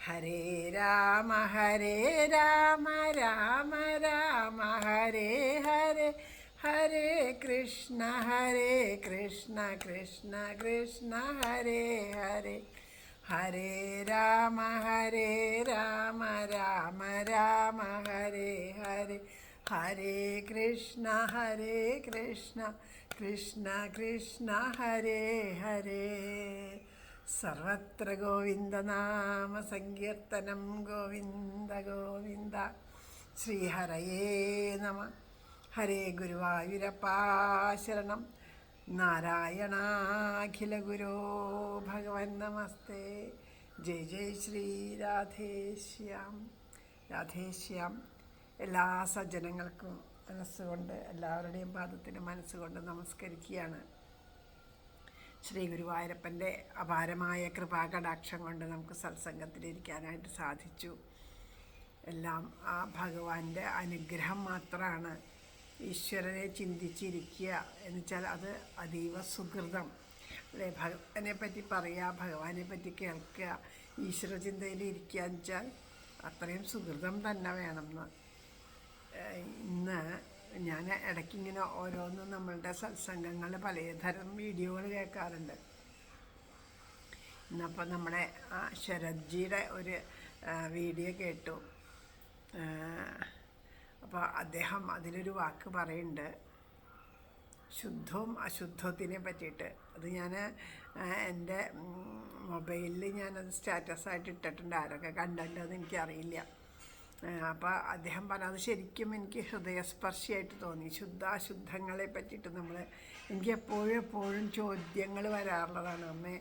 ഹരേ രാമ രാമ രാമ ഹരേ ഹരേ, ഹരേ കൃഷ്ണ കൃഷ്ണ കൃഷ്ണ ഹരേ ഹരേ. ഹരേ രാമ രാമ രാമ ഹരേ ഹരേ, ഹരേ കൃഷ്ണ കൃഷ്ണ കൃഷ്ണ ഹരേ ഹരേ. സർവത്ര ഗോവിന്ദനാമ സങ്കീർത്തനം, ഗോവിന്ദ ഗോവിന്ദ. ശ്രീഹരയേ നമ. ഹരേ ഗുരുവായൂരപ്പാ ശരണം. നാരായണാഖില ഗുരോ ഭഗവൻ നമസ്തേ. ജയ് ജയ് ശ്രീ രാധേശ്യാം. രാധേശ്യാം. എല്ലാ സജ്ജനങ്ങൾക്കും മനസ്സുകൊണ്ട്, എല്ലാവരുടെയും പാദത്തിന് മനസ്സുകൊണ്ട് നമസ്കരിക്കുകയാണ്. ശ്രീ ഗുരുവായൂരപ്പൻ്റെ അപാരമായ കൃപാകടാക്ഷം കൊണ്ട് നമുക്ക് സത്സംഗത്തിലിരിക്കാനായിട്ട് സാധിച്ചു. എല്ലാം ആ ഭഗവാന്റെ അനുഗ്രഹം മാത്രമാണ്. ഈശ്വരനെ ചിന്തിച്ചിരിക്കുക എന്ന് വെച്ചാൽ അത് അതീവ സുഹൃതം അല്ലേ. ഭഗവാനെ പറ്റി പറയുക, ഭഗവാനെ പറ്റി കേൾക്കുക, ഈശ്വര ചിന്തയിൽ ഇരിക്കുക എന്ന് വെച്ചാൽ അത്രയും സുഹൃതം തന്നെ വേണമെന്ന്. ഇന്ന് ഞാൻ ഇടയ്ക്കിങ്ങനെ ഓരോന്നും നമ്മളുടെ സത്സംഗങ്ങൾ പലതരം വീഡിയോകൾ കേൾക്കാറുണ്ട്. ഇന്നപ്പോൾ നമ്മുടെ ശരത്ജിയുടെ ഒരു വീഡിയോ കേട്ടു. അപ്പോൾ അദ്ദേഹം അതിലൊരു വാക്ക് പറയുന്നുണ്ട്, ശുദ്ധവും അശുദ്ധത്തിനെ പറ്റിയിട്ട്. അത് ഞാൻ എൻ്റെ മൊബൈലിൽ ഞാനത് സ്റ്റാറ്റസായിട്ട് ഇട്ടിട്ടുണ്ട്. ആരൊക്കെ കണ്ടിട്ടുണ്ടെന്ന് എനിക്കറിയില്ല. അപ്പോൾ അദ്ദേഹം പറഞ്ഞത് ശരിക്കും എനിക്ക് ഹൃദയസ്പർശിയായിട്ട് തോന്നി. അശുദ്ധങ്ങളെ പറ്റിയിട്ട് എനിക്ക് എപ്പോഴും ചോദ്യങ്ങൾ വരാറുള്ളതാണ്. അമ്മേ,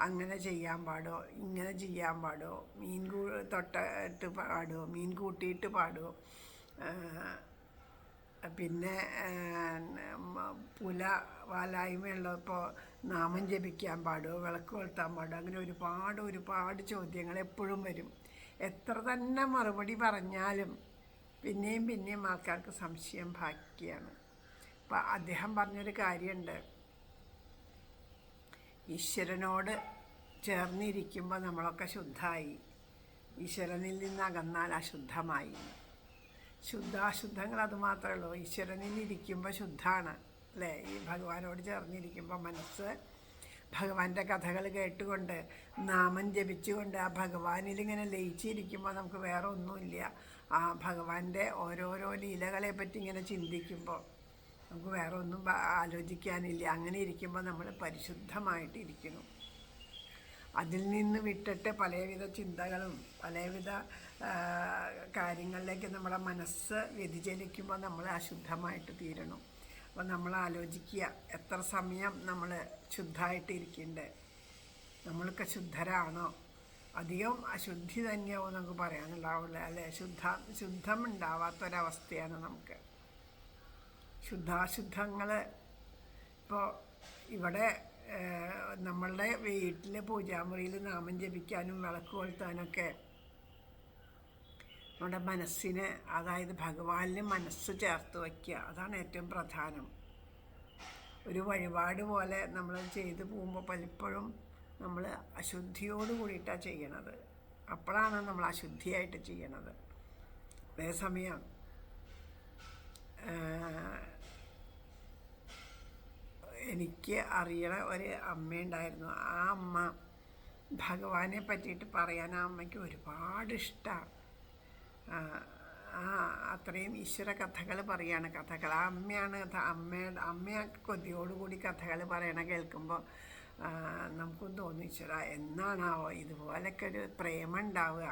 അങ്ങനെ ചെയ്യാൻ പാടോ, ഇങ്ങനെ ചെയ്യാൻ പാടോ, മീൻ തൊട്ടിട്ട് പാടുമോ, മീൻ കൂട്ടിയിട്ട് പാടുമോ, പിന്നെ പുല വാലായ്മയുള്ളപ്പോൾ നാമം ജപിക്കാൻ പാടുമോ, വിളക്ക് കൊളുത്താൻ പാടുമോ, അങ്ങനെ ഒരുപാട് ചോദ്യങ്ങൾ എപ്പോഴും വരും. എത്ര തന്നെ മറുപടി പറഞ്ഞാലും പിന്നെയും ആൾക്കാർക്ക് സംശയം ബാക്കിയാണ്. അപ്പം അദ്ദേഹം പറഞ്ഞൊരു കാര്യമുണ്ട്, ഈശ്വരനോട് ചേർന്നിരിക്കുമ്പോൾ നമ്മളൊക്കെ ശുദ്ധമായി, ഈശ്വരനിൽ നിന്ന് അകന്നാൽ അശുദ്ധമായി. അശുദ്ധങ്ങൾ അതുമാത്രമേ ഉള്ളൂ. ഈശ്വരനിൽ ഇരിക്കുമ്പോൾ ശുദ്ധമാണ് അല്ലേ. ഈ ഭഗവാനോട് ചേർന്നിരിക്കുമ്പോൾ മനസ്സ് ഭഗവാന്റെ കഥകൾ കേട്ടുകൊണ്ട് നാമം ജപിച്ചുകൊണ്ട് ആ ഭഗവാനിലിങ്ങനെ ലയിച്ചിരിക്കുമ്പോൾ നമുക്ക് വേറെ ഒന്നുമില്ല. ആ ഭഗവാന്റെ ഓരോരോ ലീലകളെ പറ്റി ഇങ്ങനെ ചിന്തിക്കുമ്പോൾ നമുക്ക് വേറെ ഒന്നും ആലോചിക്കാനില്ല. അങ്ങനെ ഇരിക്കുമ്പോൾ നമ്മൾ പരിശുദ്ധമായിട്ടിരിക്കുന്നു. അതിൽ നിന്ന് വിട്ടിട്ട് പലവിധ ചിന്തകളും പലവിധ കാര്യങ്ങളിലേക്ക് നമ്മുടെ മനസ്സ് വ്യതിചലിക്കുമ്പോൾ നമ്മൾ അശുദ്ധമായിട്ട് തീരണം. അപ്പോൾ നമ്മൾ ആലോചിക്കുക, എത്ര സമയം നമ്മൾ ശുദ്ധമായിട്ടിരിക്കണ്ടേ? നമ്മളൊക്കെ ശുദ്ധരാണോ? അധികം അശുദ്ധി തന്നെയാവും നമുക്ക് പറയാനുണ്ടാവില്ല അല്ലേ. ശുദ്ധം ഉണ്ടാവാത്തൊരവസ്ഥയാണ് നമുക്ക്. അശുദ്ധങ്ങൾ ഇപ്പോൾ ഇവിടെ നമ്മളുടെ വീട്ടിലെ പൂജാമുറിയിൽ നാമം ജപിക്കാനും വിളക്ക് കൊളുത്താനൊക്കെ നമ്മുടെ മനസ്സിന്, അതായത് ഭഗവാനിന് മനസ്സ് ചേർത്ത് വയ്ക്കുക, അതാണ് ഏറ്റവും പ്രധാനം. ഒരു വഴിപാട് പോലെ നമ്മൾ ചെയ്തു പോകുമ്പോൾ പലപ്പോഴും നമ്മൾ അശുദ്ധിയോട് കൂടിയിട്ടാണ് ചെയ്യണത്. അപ്പോഴാണ് നമ്മൾ അശുദ്ധിയായിട്ട് ചെയ്യണത്. അതേസമയം എനിക്ക് അറിയണ ഒരു അമ്മയുണ്ടായിരുന്നു. ആ അമ്മ ഭഗവാനെ പറ്റിയിട്ട് പറയാൻ ആ അമ്മയ്ക്ക് ഒരുപാട് ഇഷ്ടമാണ്. അത്രയും ഈശ്വര കഥകൾ പറയാണ്. ആ അമ്മയാണ് അമ്മയൊക്കെ കൊതിയോടുകൂടി കഥകൾ പറയണ കേൾക്കുമ്പോൾ നമുക്കും തോന്നും, ഈശ്വര എന്നാണാവോ ഇതുപോലൊക്കെ ഒരു പ്രേമം ഉണ്ടാവുക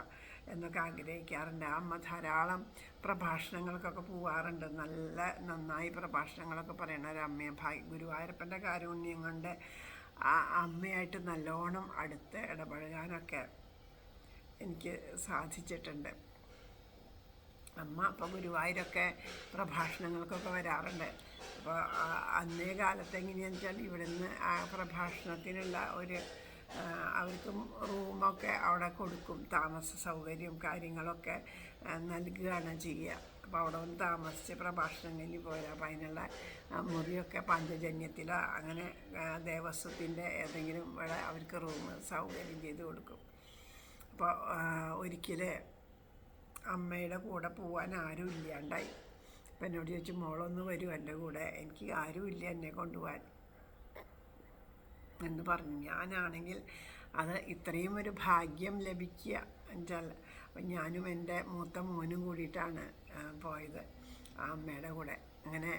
എന്നൊക്കെ ആഗ്രഹിക്കാറുണ്ട്. ആ അമ്മ ധാരാളം പ്രഭാഷണങ്ങൾക്കൊക്കെ പോവാറുണ്ട്. നന്നായി പ്രഭാഷണങ്ങളൊക്കെ പറയണ ഒരു അമ്മയെ ഗുരുവായൂരപ്പൻ്റെ കാരുണ്യം കൊണ്ട് ആ അമ്മയായിട്ട് നല്ലോണം അടുത്ത് ഇടപഴകാനൊക്കെ എനിക്ക് സാധിച്ചിട്ടുണ്ട്. അമ്മ അപ്പോൾ ഗുരുവായൂരൊക്കെ പ്രഭാഷണങ്ങൾക്കൊക്കെ വരാറുണ്ട്. അപ്പോൾ അന്നേ കാലത്ത് എങ്ങനെയാണെന്ന് വെച്ചാൽ ഇവിടുന്ന് ആ പ്രഭാഷണത്തിനുള്ള അവർക്കും റൂമൊക്കെ അവിടെ കൊടുക്കും. താമസ സൗകര്യം കാര്യങ്ങളൊക്കെ നൽകുകയാണ് ചെയ്യുക. അപ്പോൾ അവിടെ ഒന്ന് താമസിച്ച് പ്രഭാഷണം കഴിഞ്ഞ് പോരാ. അപ്പം അതിനുള്ള മുറിയൊക്കെ പഞ്ചജന്യത്തിലോ അങ്ങനെ ദേവസ്വത്തിൻ്റെ ഏതെങ്കിലും ഇവിടെ അവർക്ക് റൂം സൗകര്യം ചെയ്ത് കൊടുക്കും. അപ്പോൾ ഒരിക്കൽ അമ്മയുടെ കൂടെ പോകാൻ ആരും ഇല്ലാണ്ടായി. അപ്പം എന്നോട് ചോദിച്ചു, മോളൊന്ന് വരൂ എൻ്റെ കൂടെ, എനിക്ക് ആരുമില്ല എന്നെ കൊണ്ടുപോകാൻ എന്ന് പറഞ്ഞു. ഞാനാണെങ്കിൽ അത് ഇത്രയും ഒരു ഭാഗ്യം ലഭിക്കുക എന്നുവെച്ചാൽ ഞാനും എൻ്റെ മൂത്ത മോനും കൂടിയിട്ടാണ് പോയത് ആ അമ്മയുടെ കൂടെ. അങ്ങനെ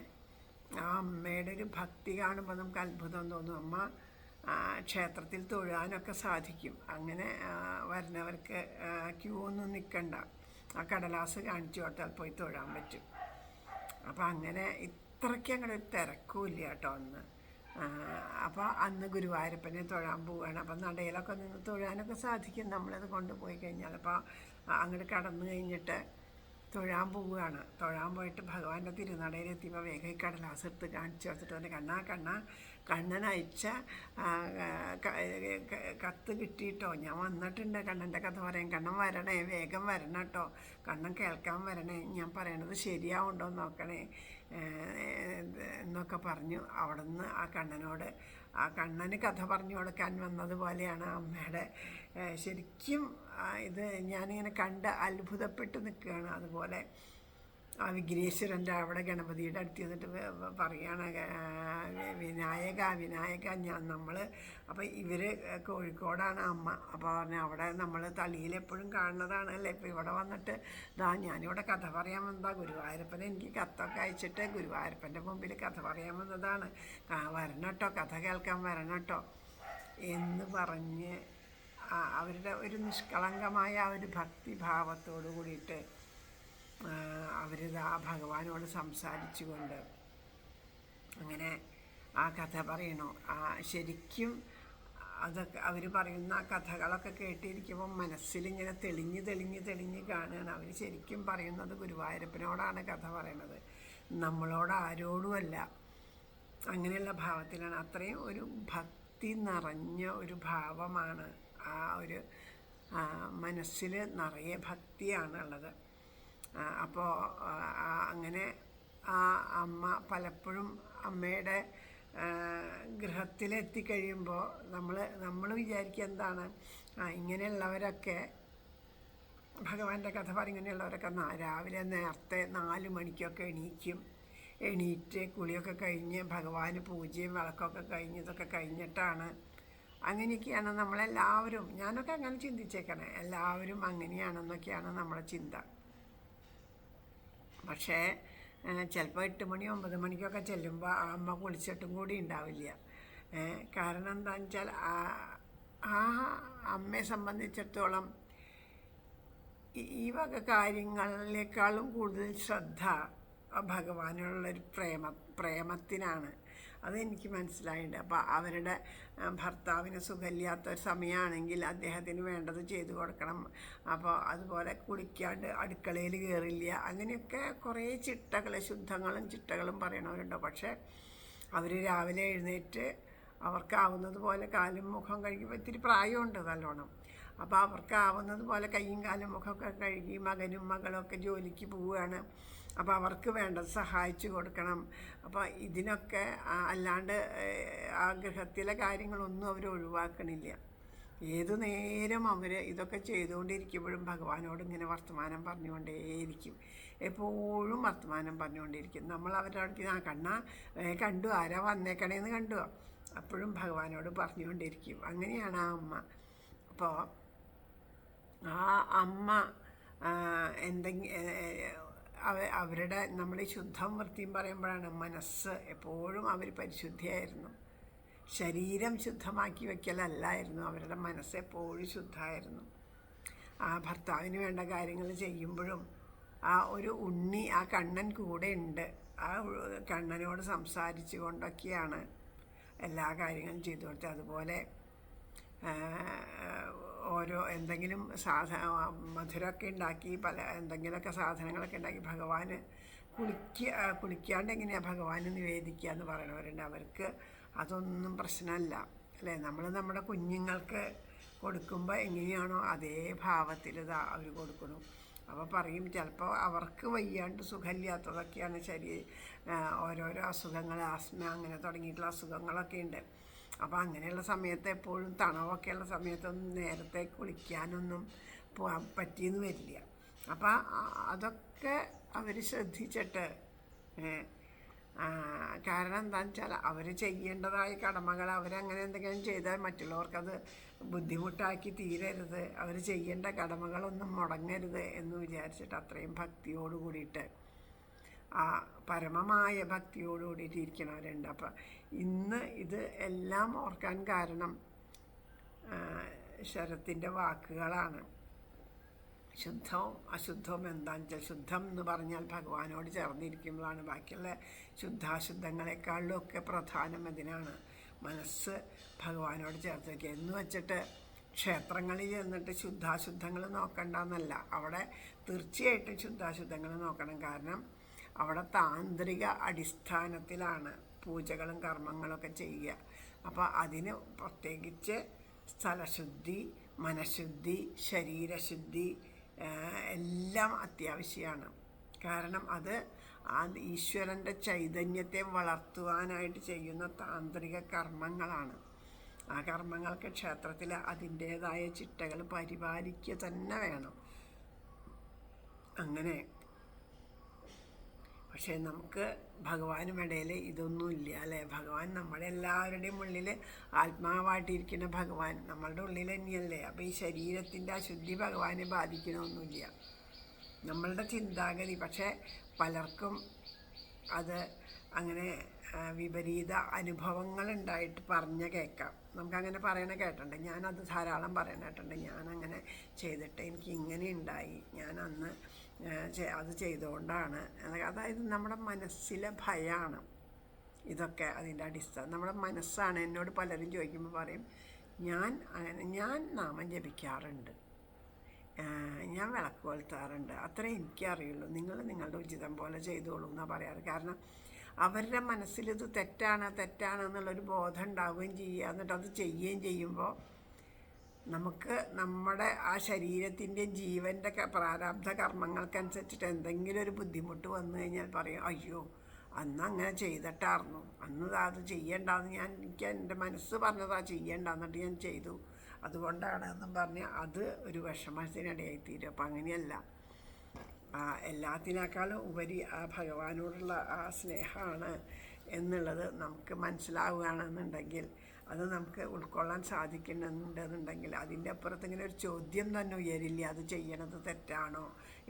ആ അമ്മയുടെ ഒരു ഭക്തി കാണുമ്പോൾ നമുക്ക് അത്ഭുതം തോന്നും. അമ്മ ക്ഷേത്രത്തിൽ തൊഴാനൊക്കെ സാധിക്കും. അങ്ങനെ വരുന്നവർക്ക് ക്യൂ ഒന്നും നിൽക്കണ്ട, ആ കടലാസ് കാണിച്ചു കൊടുത്താൽ പോയി തൊഴാൻ പറ്റും. അപ്പം അങ്ങനെ ഇത്രയ്ക്ക് അങ്ങനെ ഒരു തിരക്കുമില്ല കേട്ടോ അന്ന്. അപ്പോൾ അന്ന് ഗുരുവായൂരപ്പനെ തൊഴാൻ പോവുകയാണ്. അപ്പം നടയിലൊക്കെ നിന്ന് തൊഴാനൊക്കെ സാധിക്കും നമ്മളത് കൊണ്ടുപോയി കഴിഞ്ഞാൽ. അപ്പോൾ അങ്ങോട്ട് കടന്നു കഴിഞ്ഞിട്ട് തൊഴാൻ പോവുകയാണ്. തൊഴാൻ പോയിട്ട് ഭഗവാന്റെ തിരുനടയിലെത്തിയപ്പോൾ വേഗം ഈ കടലാസ് എടുത്ത് കാണിച്ചു കൊടുത്തിട്ട് തന്നെ, കണ്ണൻ അയച്ച കത്ത് കിട്ടിയിട്ടോ, ഞാൻ വന്നിട്ടുണ്ട് കണ്ണൻ്റെ കഥ പറയാൻ, കണ്ണൻ വരണേ, വേഗം വരണം കേട്ടോ, കണ്ണൻ കേൾക്കാൻ വരണേ, ഞാൻ പറയണത് ശരിയാവുണ്ടോ നോക്കണേ എന്നൊക്കെ പറഞ്ഞു. അവിടെ നിന്ന് ആ കണ്ണന് കഥ പറഞ്ഞു കൊടുക്കാൻ വന്നതുപോലെയാണ് അമ്മയുടെ ശരിക്കും ഇത് ഞാനിങ്ങനെ കണ്ട് അത്ഭുതപ്പെട്ട് നിൽക്കുകയാണ്. അതുപോലെ ആ വിഘ്നേശ്വരൻ്റെ അവിടെ ഗണപതിയുടെ അടുത്ത് ചെന്നിട്ട് പറയുകയാണ്, വിനായക നമ്മൾ അപ്പോൾ ഇവർ കോഴിക്കോടാണ് അമ്മ. അപ്പോൾ പറഞ്ഞു അവിടെ നമ്മൾ തളിയിൽ എപ്പോഴും കാണുന്നതാണല്ലേ, ഇപ്പോൾ ഇവിടെ വന്നിട്ട് ഞാനിവിടെ കഥ പറയാൻ വന്നതാ, ഗുരുവായൂരപ്പനെ എനിക്ക് കത്തൊക്കെ അയച്ചിട്ട് ഗുരുവായൂരപ്പൻ്റെ മുമ്പിൽ കഥ പറയാൻ വന്നതാണ്, വരണം കേട്ടോ, കഥ കേൾക്കാൻ വരണം കേട്ടോ എന്ന് പറഞ്ഞ് അവരുടെ ഒരു നിഷ്കളങ്കമായ ആ ഒരു ഭക്തിഭാവത്തോടു കൂടിയിട്ട് അവരിത് ആ ഭഗവാനോട് സംസാരിച്ചുകൊണ്ട് അങ്ങനെ ആ കഥ പറയണു. ശരിക്കും അതൊക്കെ അവർ പറയുന്ന കഥകളൊക്കെ കേട്ടിരിക്കുമ്പോൾ മനസ്സിലിങ്ങനെ തെളിഞ്ഞ് കാണുകയാണ്. അവർ ശരിക്കും പറയുന്നത് ഗുരുവായൂരപ്പനോടാണ് കഥ പറയണത്, നമ്മളോട് ആരോടുമല്ല. അങ്ങനെയുള്ള ഭാവത്തിലാണ്. അത്രയും ഒരു ഭക്തി നിറഞ്ഞ ഒരു ഭാവമാണ്, ആ ഒരു മനസ്സിൽ നിറയെ ഭക്തിയാണുള്ളത്. അപ്പോൾ അങ്ങനെ ആ അമ്മ പലപ്പോഴും അമ്മയുടെ ഗൃഹത്തിലെത്തിക്കഴിയുമ്പോൾ നമ്മൾ വിചാരിക്കുക എന്താണ്, ഇങ്ങനെയുള്ളവരൊക്കെ ഭഗവാന്റെ കഥ പറയും, ഇങ്ങനെയുള്ളവരൊക്കെ രാവിലെ നേരത്തെ 4 മണിക്കൊക്കെ എണീറ്റ് കുളിയൊക്കെ കഴിഞ്ഞ് ഭഗവാന് പൂജയും വിളക്കൊക്കെ കഴിഞ്ഞ് ഇതൊക്കെ കഴിഞ്ഞിട്ടാണ്. അങ്ങനെയൊക്കെയാണ് നമ്മളെല്ലാവരും, ഞാനൊക്കെ അങ്ങനെ ചിന്തിച്ചേക്കണേ, എല്ലാവരും അങ്ങനെയാണെന്നൊക്കെയാണ് നമ്മുടെ ചിന്ത. പക്ഷേ ചിലപ്പോൾ 8 മണി 9 മണിക്കൊക്കെ ചെല്ലുമ്പോൾ ആ അമ്മ കുളിച്ചിട്ടും കൂടി ഉണ്ടാവില്ല. കാരണം എന്താണെന്ന് വെച്ചാൽ ആ അമ്മയെ സംബന്ധിച്ചിടത്തോളം ഈ വക കാര്യങ്ങളിലേക്കാളും കൂടുതൽ ശ്രദ്ധ ഭഗവാനുള്ളൊരു പ്രേമത്തിനാണ്. അതെനിക്ക് മനസ്സിലായിട്ടുണ്ട്. അപ്പോൾ അവരുടെ ഭർത്താവിന് സുഖമില്ലാത്ത ഒരു സമയമാണെങ്കിൽ അദ്ദേഹത്തിന് വേണ്ടത് ചെയ്തു കൊടുക്കണം. അപ്പോൾ അതുപോലെ കുളിക്കാണ്ട് അടുക്കളയിൽ കയറില്ല. അങ്ങനെയൊക്കെ കുറേ ശുദ്ധങ്ങളും ചിട്ടകളും പറയണവരുണ്ടോ. പക്ഷേ അവർ രാവിലെ എഴുന്നേറ്റ് അവർക്കാവുന്നത് പോലെ കാലും മുഖം കഴുകുമ്പോൾ ഇത്തിരി പ്രായമുണ്ട് നല്ലോണം. അപ്പോൾ അവർക്കാവുന്നത് പോലെ കയ്യും കാലും മുഖമൊക്കെ കഴുകി മകനും മകളൊക്കെ ജോലിക്ക് പോവുകയാണ്. അപ്പോൾ അവർക്ക് വേണ്ടത് സഹായിച്ചു കൊടുക്കണം. അപ്പോൾ ഇതിനൊക്കെ അല്ലാണ്ട് ആ ഗൃഹത്തിലെ കാര്യങ്ങളൊന്നും അവർ ഒഴിവാക്കണില്ല. ഏതു നേരം അവർ ഇതൊക്കെ ചെയ്തുകൊണ്ടിരിക്കുമ്പോഴും ഭഗവാനോട് ഇങ്ങനെ വർത്തമാനം പറഞ്ഞുകൊണ്ടേയിരിക്കും, എപ്പോഴും വർത്തമാനം പറഞ്ഞുകൊണ്ടിരിക്കും. നമ്മൾ അവരുടെ അടുത്ത് കണ്ടു, ആരാ വന്നേക്കണേന്ന് കണ്ടു, അപ്പോഴും ഭഗവാനോട് പറഞ്ഞുകൊണ്ടിരിക്കും. അങ്ങനെയാണ് ആ അമ്മ. അപ്പോൾ ആ അമ്മ അവരുടെ നമ്മൾ ഈ ശുദ്ധം വൃത്തിയും പറയുമ്പോഴാണ് മനസ്സ് എപ്പോഴും അവർ പരിശുദ്ധിയായിരുന്നു. ശരീരം ശുദ്ധമാക്കി വയ്ക്കലല്ലായിരുന്നു, അവരുടെ മനസ്സ് എപ്പോഴും ശുദ്ധമായിരുന്നു. ആ ഭർത്താവിന് വേണ്ട കാര്യങ്ങൾ ചെയ്യുമ്പോഴും ആ ഒരു ഉണ്ണി, ആ കണ്ണൻ കൂടെ ഉണ്ട്. ആ കണ്ണനോട് സംസാരിച്ചു കൊണ്ടൊക്കെയാണ് എല്ലാ കാര്യങ്ങളും ചെയ്തു കൊടുത്തത്. അതുപോലെ ഓരോ എന്തെങ്കിലും മധുരമൊക്കെ ഉണ്ടാക്കി എന്തെങ്കിലുമൊക്കെ സാധനങ്ങളൊക്കെ ഉണ്ടാക്കി ഭഗവാന് കുളിക്കാണ്ട് എങ്ങനെയാണ് ഭഗവാന് നിവേദിക്കുക എന്ന് പറയണവരുണ്ട്. അവർക്ക് അതൊന്നും പ്രശ്നമല്ല അല്ലേ. നമ്മൾ നമ്മുടെ കുഞ്ഞുങ്ങൾക്ക് കൊടുക്കുമ്പോൾ എങ്ങനെയാണോ അതേ ഭാവത്തിൽ അവർ കൊടുക്കണം. അപ്പോൾ പറയും, ചിലപ്പോൾ അവർക്ക് വയ്യാണ്ട് സുഖമില്ലാത്തതൊക്കെയാണ് ഓരോരോ അസുഖങ്ങൾ, ആസ്മ അങ്ങനെ തുടങ്ങിയിട്ടുള്ള അസുഖങ്ങളൊക്കെ ഉണ്ട്. അപ്പോൾ അങ്ങനെയുള്ള സമയത്ത് എപ്പോഴും തണവൊക്കെയുള്ള സമയത്തൊന്നും നേരത്തെ കുളിക്കാനൊന്നും പോകാൻ പറ്റിയെന്ന് വരില്ല. അപ്പം അതൊക്കെ അവർ ശ്രദ്ധിച്ചിട്ട്, കാരണം എന്താണെന്ന് വെച്ചാൽ അവർ ചെയ്യേണ്ടതായ കടമകൾ അവരങ്ങനെ എന്തെങ്കിലും ചെയ്താൽ മറ്റുള്ളവർക്കത് ബുദ്ധിമുട്ടാക്കി തീരരുത്, അവർ ചെയ്യേണ്ട കടമകളൊന്നും മുടങ്ങരുത് എന്ന് വിചാരിച്ചിട്ട് അത്രയും ഭക്തിയോട് കൂടിയിട്ട്, ആ പരമമായ ഭക്തിയോട് കൂടിയിട്ട് ഇരിക്കണവരുണ്ട്. അപ്പം ഇന്ന് ഇത് എല്ലാം ഓർക്കാൻ കാരണം ശരത്തിൻ്റെ വാക്കുകളാണ്. ശുദ്ധവും അശുദ്ധവും എന്താണെന്ന് വെച്ചാൽ, ശുദ്ധം എന്ന് പറഞ്ഞാൽ ഭഗവാനോട് ചേർന്നിരിക്കുമ്പോഴാണ്. ബാക്കിയുള്ള ശുദ്ധാശുദ്ധങ്ങളെക്കാളിലും ഒക്കെ പ്രധാനം ഇതിനാണ്. മനസ്സ് ഭഗവാനോട് ചേർത്ത് വയ്ക്കുക എന്ന് വെച്ചിട്ട് ക്ഷേത്രങ്ങളിൽ ചെന്നിട്ട് ശുദ്ധാശുദ്ധങ്ങൾ നോക്കണ്ടെന്നല്ല. അവിടെ തീർച്ചയായിട്ടും ശുദ്ധാശുദ്ധങ്ങൾ നോക്കണം. കാരണം അവിടെ താന്ത്രിക അടിസ്ഥാനത്തിലാണ് പൂജകളും കർമ്മങ്ങളൊക്കെ ചെയ്യുക. അപ്പോൾ അതിന് പ്രത്യേകിച്ച് സ്ഥലശുദ്ധി, മനഃശുദ്ധി, ശരീരശുദ്ധി എല്ലാം അത്യാവശ്യമാണ്. കാരണം അത് ആ ഈശ്വരൻ്റെ ചൈതന്യത്തെ വളർത്തുവാനായിട്ട് ചെയ്യുന്ന താന്ത്രിക കർമ്മങ്ങളാണ്. ആ കർമ്മങ്ങൾക്ക് ക്ഷേത്രത്തിൽ അതിൻ്റേതായ ചിട്ടകൾ പരിപാലിക്കുക തന്നെ വേണം. അങ്ങനെ പക്ഷേ നമുക്ക് ഭഗവാനും ഇടയിൽ ഇതൊന്നുമില്ല അല്ലേ. ഭഗവാൻ നമ്മുടെ എല്ലാവരുടെയും ഉള്ളിൽ ആത്മാവായിട്ടിരിക്കുന്ന ഭഗവാൻ നമ്മളുടെ ഉള്ളിൽ തന്നെയല്ലേ. അപ്പോൾ ഈ ശരീരത്തിൻ്റെ അശുദ്ധി ഭഗവാനെ ബാധിക്കണമൊന്നുമില്ല, നമ്മളുടെ ചിന്താഗതി. പക്ഷേ പലർക്കും അത് അങ്ങനെ വിപരീത അനുഭവങ്ങളുണ്ടായിട്ട് പറഞ്ഞ കേൾക്കാം. നമുക്കങ്ങനെ പറയണ കേട്ടിട്ടുണ്ട്. ഞാനത് ധാരാളം പറയണ കേട്ടിട്ടുണ്ട്. ഞാനങ്ങനെ ചെയ്തിട്ട് എനിക്ക് ഇങ്ങനെ ഉണ്ടായി, ഞാൻ അന്ന് അത് ചെയ്തുകൊണ്ടാണ്. അതായത് നമ്മുടെ മനസ്സിലെ ഭയമാണ് ഇതൊക്കെ അതിൻ്റെ അടിസ്ഥാനം. നമ്മുടെ മനസ്സാണ്. എന്നോട് പലരും ചോദിക്കുമ്പോൾ പറയും, ഞാൻ നാമം ജപിക്കാറുണ്ട്, ഞാൻ വിളക്ക് കൊളുത്താറുണ്ട്, അത്രേ എനിക്കറിയുള്ളൂ, നിങ്ങൾ നിങ്ങളുടെ ഉചിതം പോലെ ചെയ്തോളൂ എന്നാണ് പറയാറ്. കാരണം അവരുടെ മനസ്സിലിത് തെറ്റാണെന്നുള്ളൊരു ബോധം ഉണ്ടാവുകയും ചെയ്യുക, എന്നിട്ട് അത് ചെയ്യുകയും ചെയ്യുമ്പോൾ നമുക്ക് നമ്മുടെ ആ ശരീരത്തിൻ്റെ ജീവൻ്റെ പ്രാരാബ്ധ കർമ്മങ്ങൾക്കനുസരിച്ചിട്ട് എന്തെങ്കിലും ഒരു ബുദ്ധിമുട്ട് വന്നു കഴിഞ്ഞാൽ പറയും, അയ്യോ അന്ന് അങ്ങനെ ചെയ്തിട്ടായിരുന്നു, അന്ന് അത് ചെയ്യണ്ടെന്ന് എനിക്ക് എൻ്റെ മനസ്സ് പറഞ്ഞതാ ചെയ്യണ്ട, എന്നിട്ട് ഞാൻ ചെയ്തു, അതുകൊണ്ടാണ് എന്നും പറഞ്ഞ് അത് ഒരു വിഷമത്തിനിടയായിത്തീരും. അപ്പം അങ്ങനെയല്ല. എല്ലാത്തിനേക്കാളും ഉപരി ആ ഭഗവാനോടുള്ള ആ സ്നേഹമാണ് എന്നുള്ളത് നമുക്ക് മനസ്സിലാവുകയാണെന്നുണ്ടെങ്കിൽ, അത് നമുക്ക് ഉൾക്കൊള്ളാൻ സാധിക്കുന്നുണ്ടെന്നുണ്ടെങ്കിൽ അതിൻ്റെ അപ്പുറത്ത് ഇങ്ങനെ ഒരു ചോദ്യം തന്നെ ഉയരില്ല. അത് ചെയ്യണത് തെറ്റാണോ,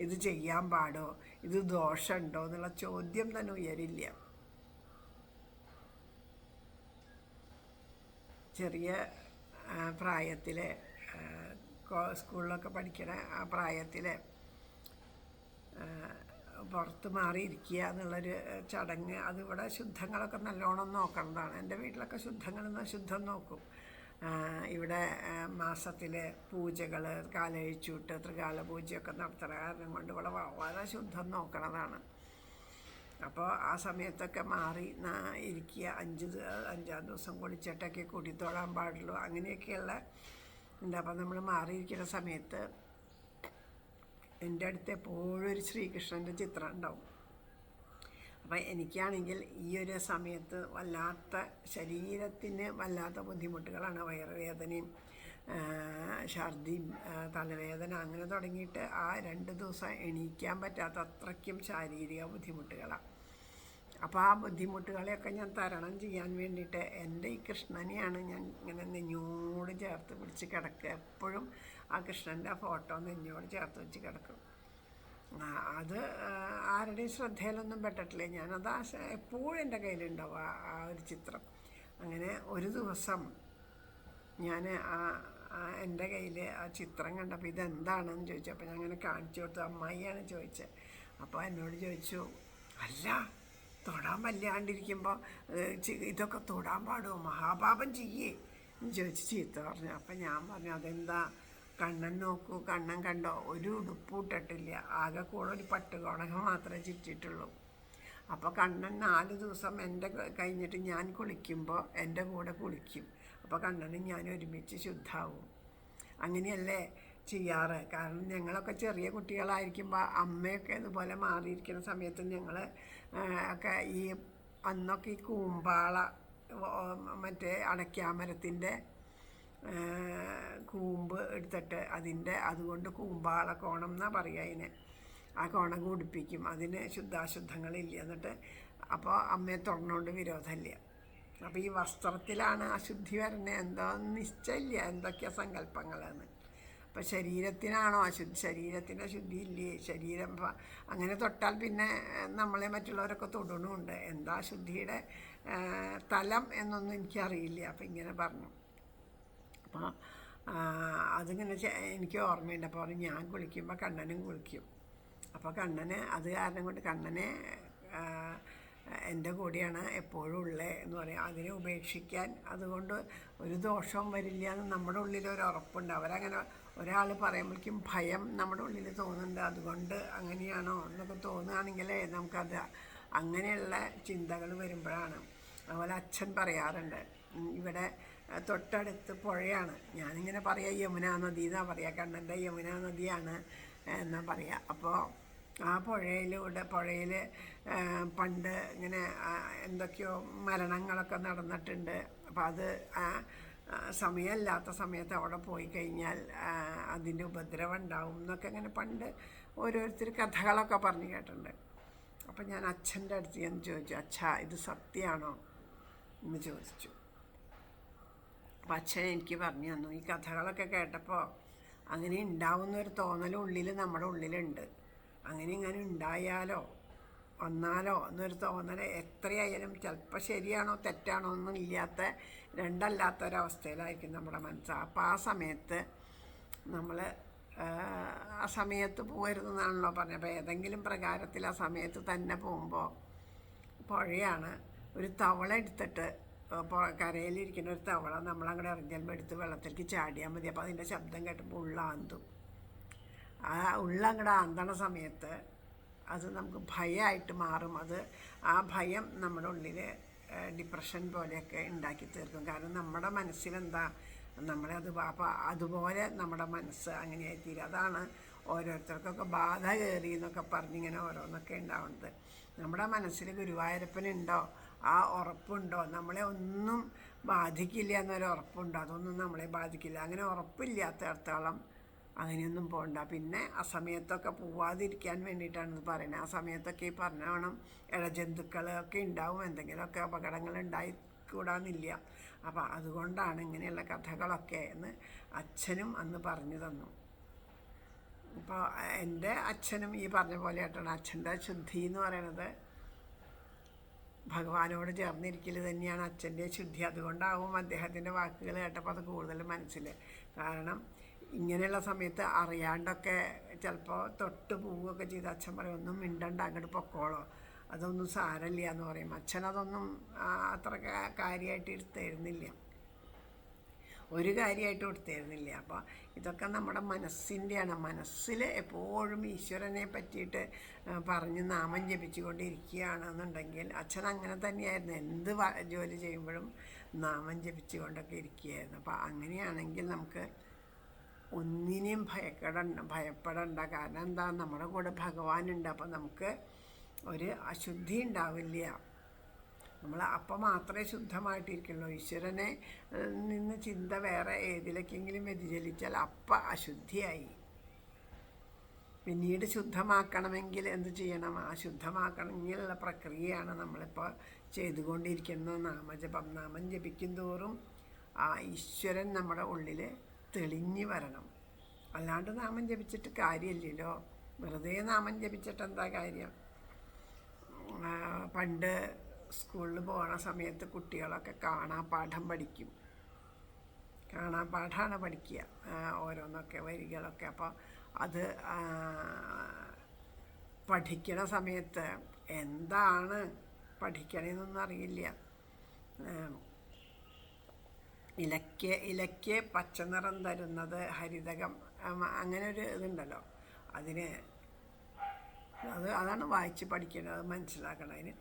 ഇത് ചെയ്യാൻ പാടോ, ഇത് ദോഷമുണ്ടോ എന്നുള്ള ചോദ്യം തന്നെ ഉയരില്ല. ചെറിയ പ്രായത്തിൽ സ്കൂളിലൊക്കെ പഠിക്കണ ആ പ്രായത്തിൽ പുറത്ത് മാറിയിരിക്കുക എന്നുള്ളൊരു ചടങ്ങ്, അതിവിടെ ശുദ്ധങ്ങളൊക്കെ നല്ലോണം നോക്കേണ്ടതാണ്. എൻ്റെ വീട്ടിലൊക്കെ ശുദ്ധം നോക്കും. ഇവിടെ മാസത്തിൽ പൂജകൾ, കാലഴിച്ചൂട്ട്, ത്രികാല പൂജയൊക്കെ നടത്തുന്ന കാരണം കൊണ്ട് ഇവിടെ വളരെ ശുദ്ധം നോക്കണതാണ്. അപ്പോൾ ആ സമയത്തൊക്കെ മാറി ഇരിക്കുക. 5-5 ദിവസം കുളിച്ചിട്ടൊക്കെ കൂടിത്തോളാൻ പാടുള്ളൂ, അങ്ങനെയൊക്കെയുള്ള ഉണ്ട്. അപ്പം നമ്മൾ മാറിയിരിക്കുന്ന സമയത്ത് എൻ്റെ അടുത്ത് എപ്പോഴും ഒരു ശ്രീകൃഷ്ണൻ്റെ ചിത്രം ഉണ്ടാവും. അപ്പം എനിക്കാണെങ്കിൽ ഈ ഒരു സമയത്ത് ശരീരത്തിന് വല്ലാത്ത ബുദ്ധിമുട്ടുകളാണ്. വയറുവേദനയും ഛർദിയും തലവേദന അങ്ങനെ തുടങ്ങിയിട്ട് ആ 2 ദിവസം എണീക്കാൻ പറ്റാത്ത അത്രയ്ക്കും ശാരീരിക ബുദ്ധിമുട്ടുകളാണ്. അപ്പോൾ ആ ബുദ്ധിമുട്ടുകളെയൊക്കെ ഞാൻ തരണം ചെയ്യാൻ വേണ്ടിയിട്ട് എൻ്റെ ഈ കൃഷ്ണനെയാണ് ഞാൻ ഇങ്ങനെ നെഞ്ഞോട് ചേർത്ത് പിടിച്ച് കിടക്കുക. എപ്പോഴും ആ കൃഷ്ണൻ്റെ ഫോട്ടോ നെഞ്ഞോട് ചേർത്ത് വെച്ച് കിടക്കും. അത് ആരുടെയും ശ്രദ്ധയിലൊന്നും പെട്ടിട്ടില്ല. ഞാനത് എപ്പോഴും എൻ്റെ കയ്യിലുണ്ടാവും ആ ഒരു ചിത്രം. അങ്ങനെ ഒരു ദിവസം ഞാൻ എൻ്റെ കയ്യിൽ ആ ചിത്രം കണ്ടപ്പോൾ ഇതെന്താണെന്ന് ചോദിച്ചു. അപ്പോൾ ഞാൻ അങ്ങനെ കാണിച്ചു കൊടുത്തു. അമ്മായിയാണ് ചോദിച്ചത്. അപ്പോൾ എന്നോട് ചോദിച്ചു, അല്ല തൊടാൻ വല്ലാണ്ടിരിക്കുമ്പോൾ ഇതൊക്കെ തൊടാൻ പാടുമോ, മഹാപാപം ചെയ്യേ എന്ന് ചോദിച്ച് ചീത്ത പറഞ്ഞു. അപ്പം ഞാൻ പറഞ്ഞു, അതെന്താ, കണ്ണൻ നോക്കൂ, കണ്ണൻ കണ്ടോ, ഒരു ഉടുപ്പ് ഇട്ടിട്ടില്ല, ആകെ കൂടെ ഒരു പട്ടുകോണകം മാത്രമേ ചുറ്റിയിട്ടുള്ളൂ. അപ്പോൾ കണ്ണൻ 4 ദിവസം എൻ്റെ കഴിഞ്ഞിട്ട് ഞാൻ കുളിക്കുമ്പോൾ എൻ്റെ കൂടെ കുളിക്കും. അപ്പോൾ കണ്ണനും ഞാൻ ഒരുമിച്ച് ശുദ്ധാവും. അങ്ങനെയല്ലേ ചെയ്യാറ്. കാരണം ഞങ്ങളൊക്കെ ചെറിയ കുട്ടികളായിരിക്കുമ്പോൾ അമ്മയൊക്കെ ഇതുപോലെ മാറിയിരിക്കുന്ന സമയത്ത് ഞങ്ങൾ ഒക്കെ അന്നൊക്കെ ഈ കൂമ്പാള മറ്റേ അടയ്ക്കാമരത്തിൻ്റെ കൂമ്പ് എടുത്തിട്ട് അതുകൊണ്ട് കൂമ്പാള കോണം എന്നാണ് പറയുക അതിന്. ആ കോണം കുടിപ്പിക്കും. അതിന് ശുദ്ധാശുദ്ധങ്ങളില്ല. എന്നിട്ട് അപ്പോൾ അമ്മയെ തുറന്നുകൊണ്ട് വിരോധമില്ല. അപ്പോൾ ഈ വസ്ത്രത്തിലാണ് അശുദ്ധി വരുന്നത് എന്തോ നിശ്ചയമില്ല, എന്തൊക്കെയാണ് സങ്കല്പങ്ങളാണ്. അപ്പം ശരീരത്തിനാണോ അശുദ്ധി? ശരീരത്തിൻ്റെ അശുദ്ധി ഇല്ലേ? ശരീരം അങ്ങനെ തൊട്ടാൽ പിന്നെ നമ്മളെ മറ്റുള്ളവരൊക്കെ തൊടണമുണ്ട്. എന്താ അശുദ്ധിയുടെ തലം എന്നൊന്നും എനിക്കറിയില്ല. അപ്പം ഇങ്ങനെ പറഞ്ഞു. അപ്പോൾ അതിങ്ങനെ എനിക്ക് ഓർമ്മയുണ്ട്. അപ്പോൾ പറഞ്ഞു ഞാൻ കുളിക്കുമ്പോൾ കണ്ണനും കുളിക്കും. അപ്പോൾ കണ്ണന് അത് കാരണം കൊണ്ട് കണ്ണനെ എൻ്റെ കൂടെയാണ് എപ്പോഴും ഉള്ളത് എന്ന് പറയാം. അതിനെ ഉപേക്ഷിക്കാൻ അതുകൊണ്ട് ഒരു ദോഷവും വരില്ല എന്ന് നമ്മുടെ ഉള്ളിൽ ഒരു ഉറപ്പുണ്ട്. അവരങ്ങനെ ഒരാൾ പറയുമ്പോഴേക്കും ഭയം നമ്മുടെ ഉള്ളിൽ തോന്നുന്നുണ്ട്. അതുകൊണ്ട് അങ്ങനെയാണോ എന്നൊക്കെ തോന്നുകയാണെങ്കിൽ നമുക്കത് അങ്ങനെയുള്ള ചിന്തകൾ വരുമ്പോഴാണ്. അതുപോലെ അച്ഛൻ പറയാറുണ്ട്, ഇവിടെ തൊട്ടടുത്ത് പുഴയാണ്. ഞാനിങ്ങനെ പറയാം യമുന നദി എന്നാണ് പറയുക. കണ്ണൻ്റെ യമുന നദിയാണ് എന്നാണ് പറയുക. അപ്പോൾ ആ പുഴയിൽ പണ്ട് ഇങ്ങനെ എന്തൊക്കെയോ മരണങ്ങളൊക്കെ നടന്നിട്ടുണ്ട്. അപ്പോൾ അത് സമയമല്ലാത്ത സമയത്ത് അവിടെ പോയി കഴിഞ്ഞാൽ അതിൻ്റെ ഉപദ്രവം ഉണ്ടാവും എന്നൊക്കെ ഇങ്ങനെ പണ്ട് ഓരോരുത്തർ കഥകളൊക്കെ പറഞ്ഞു കേട്ടിട്ടുണ്ട്. അപ്പം ഞാൻ അച്ഛൻ്റെ അടുത്ത് ഞാൻ ചോദിച്ചു, അച്ഛാ ഇത് സത്യമാണോ എന്ന് ചോദിച്ചു. അപ്പം അച്ഛൻ എനിക്ക് പറഞ്ഞു തന്നു. ഈ കഥകളൊക്കെ കേട്ടപ്പോൾ അങ്ങനെ ഉണ്ടാവുന്നൊരു തോന്നൽ ഉള്ളിൽ നമ്മുടെ ഉള്ളിലുണ്ട്. അങ്ങനെ ഇങ്ങനെ ഉണ്ടായാലോ വന്നാലോ എന്നൊരു തോന്നൽ എത്രയായാലും ചിലപ്പോൾ ശരിയാണോ തെറ്റാണോ ഒന്നും ഇല്ലാത്ത രണ്ടല്ലാത്തൊരവസ്ഥയിലായിരിക്കും നമ്മുടെ മനസ്സ്. അപ്പോൾ ആ സമയത്ത് നമ്മൾ ആ സമയത്ത് പോകരുതെന്നാണല്ലോ പറഞ്ഞത്. അപ്പോൾ ഏതെങ്കിലും പ്രകാരത്തിൽ ആ സമയത്ത് തന്നെ പോകുമ്പോൾ പുഴയാണ്. ഒരു തവള എടുത്തിട്ട് കരയിലിരിക്കുന്ന ഒരു തവള നമ്മളങ്ങോട്ട് ഇറങ്ങിയാൽ എടുത്ത് വെള്ളത്തിലേക്ക് ചാടിയാൽ മതി. അപ്പോൾ അതിൻ്റെ ശബ്ദം കേട്ടപ്പോൾ ഉള്ളാന്തും. ആ ഉള്ളങ്ങടെ ആന്തണ സമയത്ത് അത് നമുക്ക് ഭയമായിട്ട് മാറും. ആ ഭയം നമ്മുടെ ഉള്ളിൽ ഡിപ്രഷൻ പോലെയൊക്കെ ഉണ്ടാക്കി തീർക്കും. കാരണം നമ്മുടെ മനസ്സിലെന്താ നമ്മളെ അപ്പോൾ അതുപോലെ നമ്മുടെ മനസ്സ് അങ്ങനെയായി തീരും. അതാണ് ഓരോരുത്തർക്കൊക്കെ ബാധ കയറി എന്നൊക്കെ പറഞ്ഞിങ്ങനെ ഓരോന്നൊക്കെ ഉണ്ടാവുന്നത്. നമ്മുടെ മനസ്സിൽ ഗുരുവായൂരപ്പനുണ്ടോ, ആ ഉറപ്പുണ്ടോ, നമ്മളെ ഒന്നും ബാധിക്കില്ല എന്നൊരു ഉറപ്പുണ്ടോ, അതൊന്നും നമ്മളെ ബാധിക്കില്ല. അങ്ങനെ ഉറപ്പില്ലാത്തടത്തോളം അങ്ങനെയൊന്നും പോകണ്ട. പിന്നെ ആ സമയത്തൊക്കെ പോവാതിരിക്കാൻ വേണ്ടിയിട്ടാണ് ഇത് പറയുന്നത്. ആ സമയത്തൊക്കെ ഈ പറഞ്ഞ വേണം ഇഴജന്തുക്കളൊക്കെ ഉണ്ടാവും, എന്തെങ്കിലുമൊക്കെ അപകടങ്ങൾ ഉണ്ടായിക്കൂടാന്നില്ല. അപ്പം അതുകൊണ്ടാണ് ഇങ്ങനെയുള്ള കഥകളൊക്കെ എന്ന് അച്ഛനും അന്ന് പറഞ്ഞു തന്നു. ഇപ്പോൾ എൻ്റെ അച്ഛനും ഈ പറഞ്ഞ പോലെ ആയിട്ടാണ്. അച്ഛൻ്റെ ശുദ്ധി എന്ന് പറയുന്നത് ഭഗവാനോട് ചേർന്നിരിക്കൽ തന്നെയാണ് അച്ഛൻ്റെ ശുദ്ധി. അതുകൊണ്ടാവും അദ്ദേഹത്തിൻ്റെ വാക്കുകൾ കേട്ടപ്പോൾ അത് കൂടുതൽ മനസ്സിൽ. കാരണം ഇങ്ങനെയുള്ള സമയത്ത് അറിയാണ്ടൊക്കെ ചിലപ്പോൾ തൊട്ട് പോവുകയൊക്കെ ചെയ്ത് അച്ഛൻ പറയും ഒന്നും മിണ്ടണ്ട അങ്ങോട്ട് പൊക്കോളോ, അതൊന്നും സാരമില്ല എന്ന് പറയും. അച്ഛനതൊന്നും അത്ര കാര്യമായിട്ട് എടുത്തിരുന്നില്ല, ഒരു കാര്യമായിട്ട് കൊടുത്തിരുന്നില്ല. അപ്പോൾ ഇതൊക്കെ നമ്മുടെ മനസ്സിൻ്റെയാണ്. മനസ്സിൽ എപ്പോഴും ഈശ്വരനെ പറ്റിയിട്ട് പറഞ്ഞ് നാമം ജപിച്ചുകൊണ്ടിരിക്കുകയാണെന്നുണ്ടെങ്കിൽ അച്ഛൻ അങ്ങനെ തന്നെയായിരുന്നു. എന്ത് ജോലി ചെയ്യുമ്പോഴും നാമം ജപിച്ചുകൊണ്ടൊക്കെ ഇരിക്കുകയായിരുന്നു. അപ്പോൾ അങ്ങനെയാണെങ്കിൽ നമുക്ക് ഒന്നിനെയും ഭയപ്പെടണ്ട. കാരണം എന്താ, നമ്മുടെ കൂടെ ഭഗവാനുണ്ട്. അപ്പോൾ നമുക്ക് ഒരു അശുദ്ധി ഉണ്ടാവില്ല. നമ്മൾ അപ്പം മാത്രമേ ശുദ്ധമായിട്ടിരിക്കുള്ളൂ. ഈശ്വരനെ നിന്ന് ചിന്ത വേറെ ഏതിലേക്കെങ്കിലും വ്യതിചലിച്ചാൽ അപ്പം അശുദ്ധിയായി. പിന്നീട് ശുദ്ധമാക്കണമെങ്കിൽ എന്ത് ചെയ്യണം? ആ ശുദ്ധമാക്കണമെങ്കിലുള്ള പ്രക്രിയയാണ് നമ്മളിപ്പോൾ ചെയ്തുകൊണ്ടിരിക്കുന്ന നാമജപം. നാമം ജപിക്കും തോറും ആ ഈശ്വരൻ നമ്മുടെ ഉള്ളിൽ തെളിഞ്ഞു വരണം. അല്ലാണ്ട് നാമം ജപിച്ചിട്ട് കാര്യമില്ലല്ലോ. വെറുതെ നാമം ജപിച്ചിട്ട് എന്താ കാര്യം? പണ്ട് സ്കൂളിൽ പോകുന്ന സമയത്ത് കുട്ടികളൊക്കെ കാണാപ്പാഠം പഠിക്കും. കാണാപ്പാഠമാണ് പഠിക്കുക ഓരോന്നൊക്കെ വരികളൊക്കെ. അപ്പോൾ അത് പഠിക്കണ സമയത്ത് എന്താണ് പഠിക്കണമെന്നൊന്നും അറിയില്ല. ഇലയ്ക്ക് പച്ചനിറം തരുന്നത് ഹരിതകം, അങ്ങനെ ഒരു ഇതുണ്ടല്ലോ. അതാണ് വായിച്ച് പഠിക്കേണ്ടത്, അത് മനസ്സിലാക്കണം. അതിന്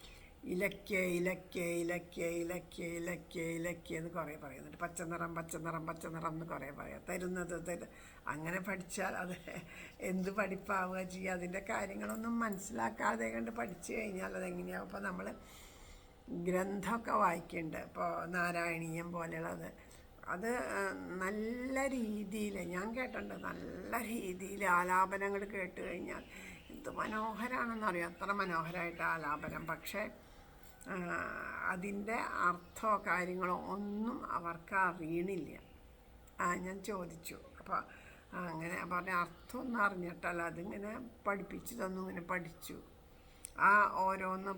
ഇലയ്ക്ക് എന്ന് കുറേ പറയുന്നുണ്ട്. പച്ചനിറം എന്ന് കുറേ പറയാം. തരുന്നത് അങ്ങനെ പഠിച്ചാൽ അത് എന്ത് പഠിപ്പാവുക ചെയ്യുക? അതിൻ്റെ കാര്യങ്ങളൊന്നും മനസ്സിലാക്കാതെ കണ്ട് പഠിച്ചു കഴിഞ്ഞാൽ അതെങ്ങനെയാവും? അപ്പോൾ നമ്മൾ ഗ്രന്ഥമൊക്കെ വായിക്കുന്നുണ്ട്. ഇപ്പോൾ നാരായണീയം പോലെയുള്ളത് അത് നല്ല രീതിയിൽ ഞാൻ കേട്ടിട്ടുണ്ട്. നല്ല രീതിയിൽ ആലാപനങ്ങൾ കേട്ട് കഴിഞ്ഞാൽ എന്ത് മനോഹരമാണെന്നറിയാം, അത്ര മനോഹരമായിട്ട് ആലാപനം. പക്ഷേ അതിൻ്റെ അർത്ഥമോ കാര്യങ്ങളോ ഒന്നും അവർക്ക് അറിയണില്ല. ഞാൻ ചോദിച്ചു. അപ്പോൾ അങ്ങനെ പറഞ്ഞ അർത്ഥമൊന്നും അറിഞ്ഞിട്ടല്ല, അതിങ്ങനെ പഠിപ്പിച്ചു തന്നു. ഇങ്ങനെ പഠിച്ചു. ഓരോന്ന്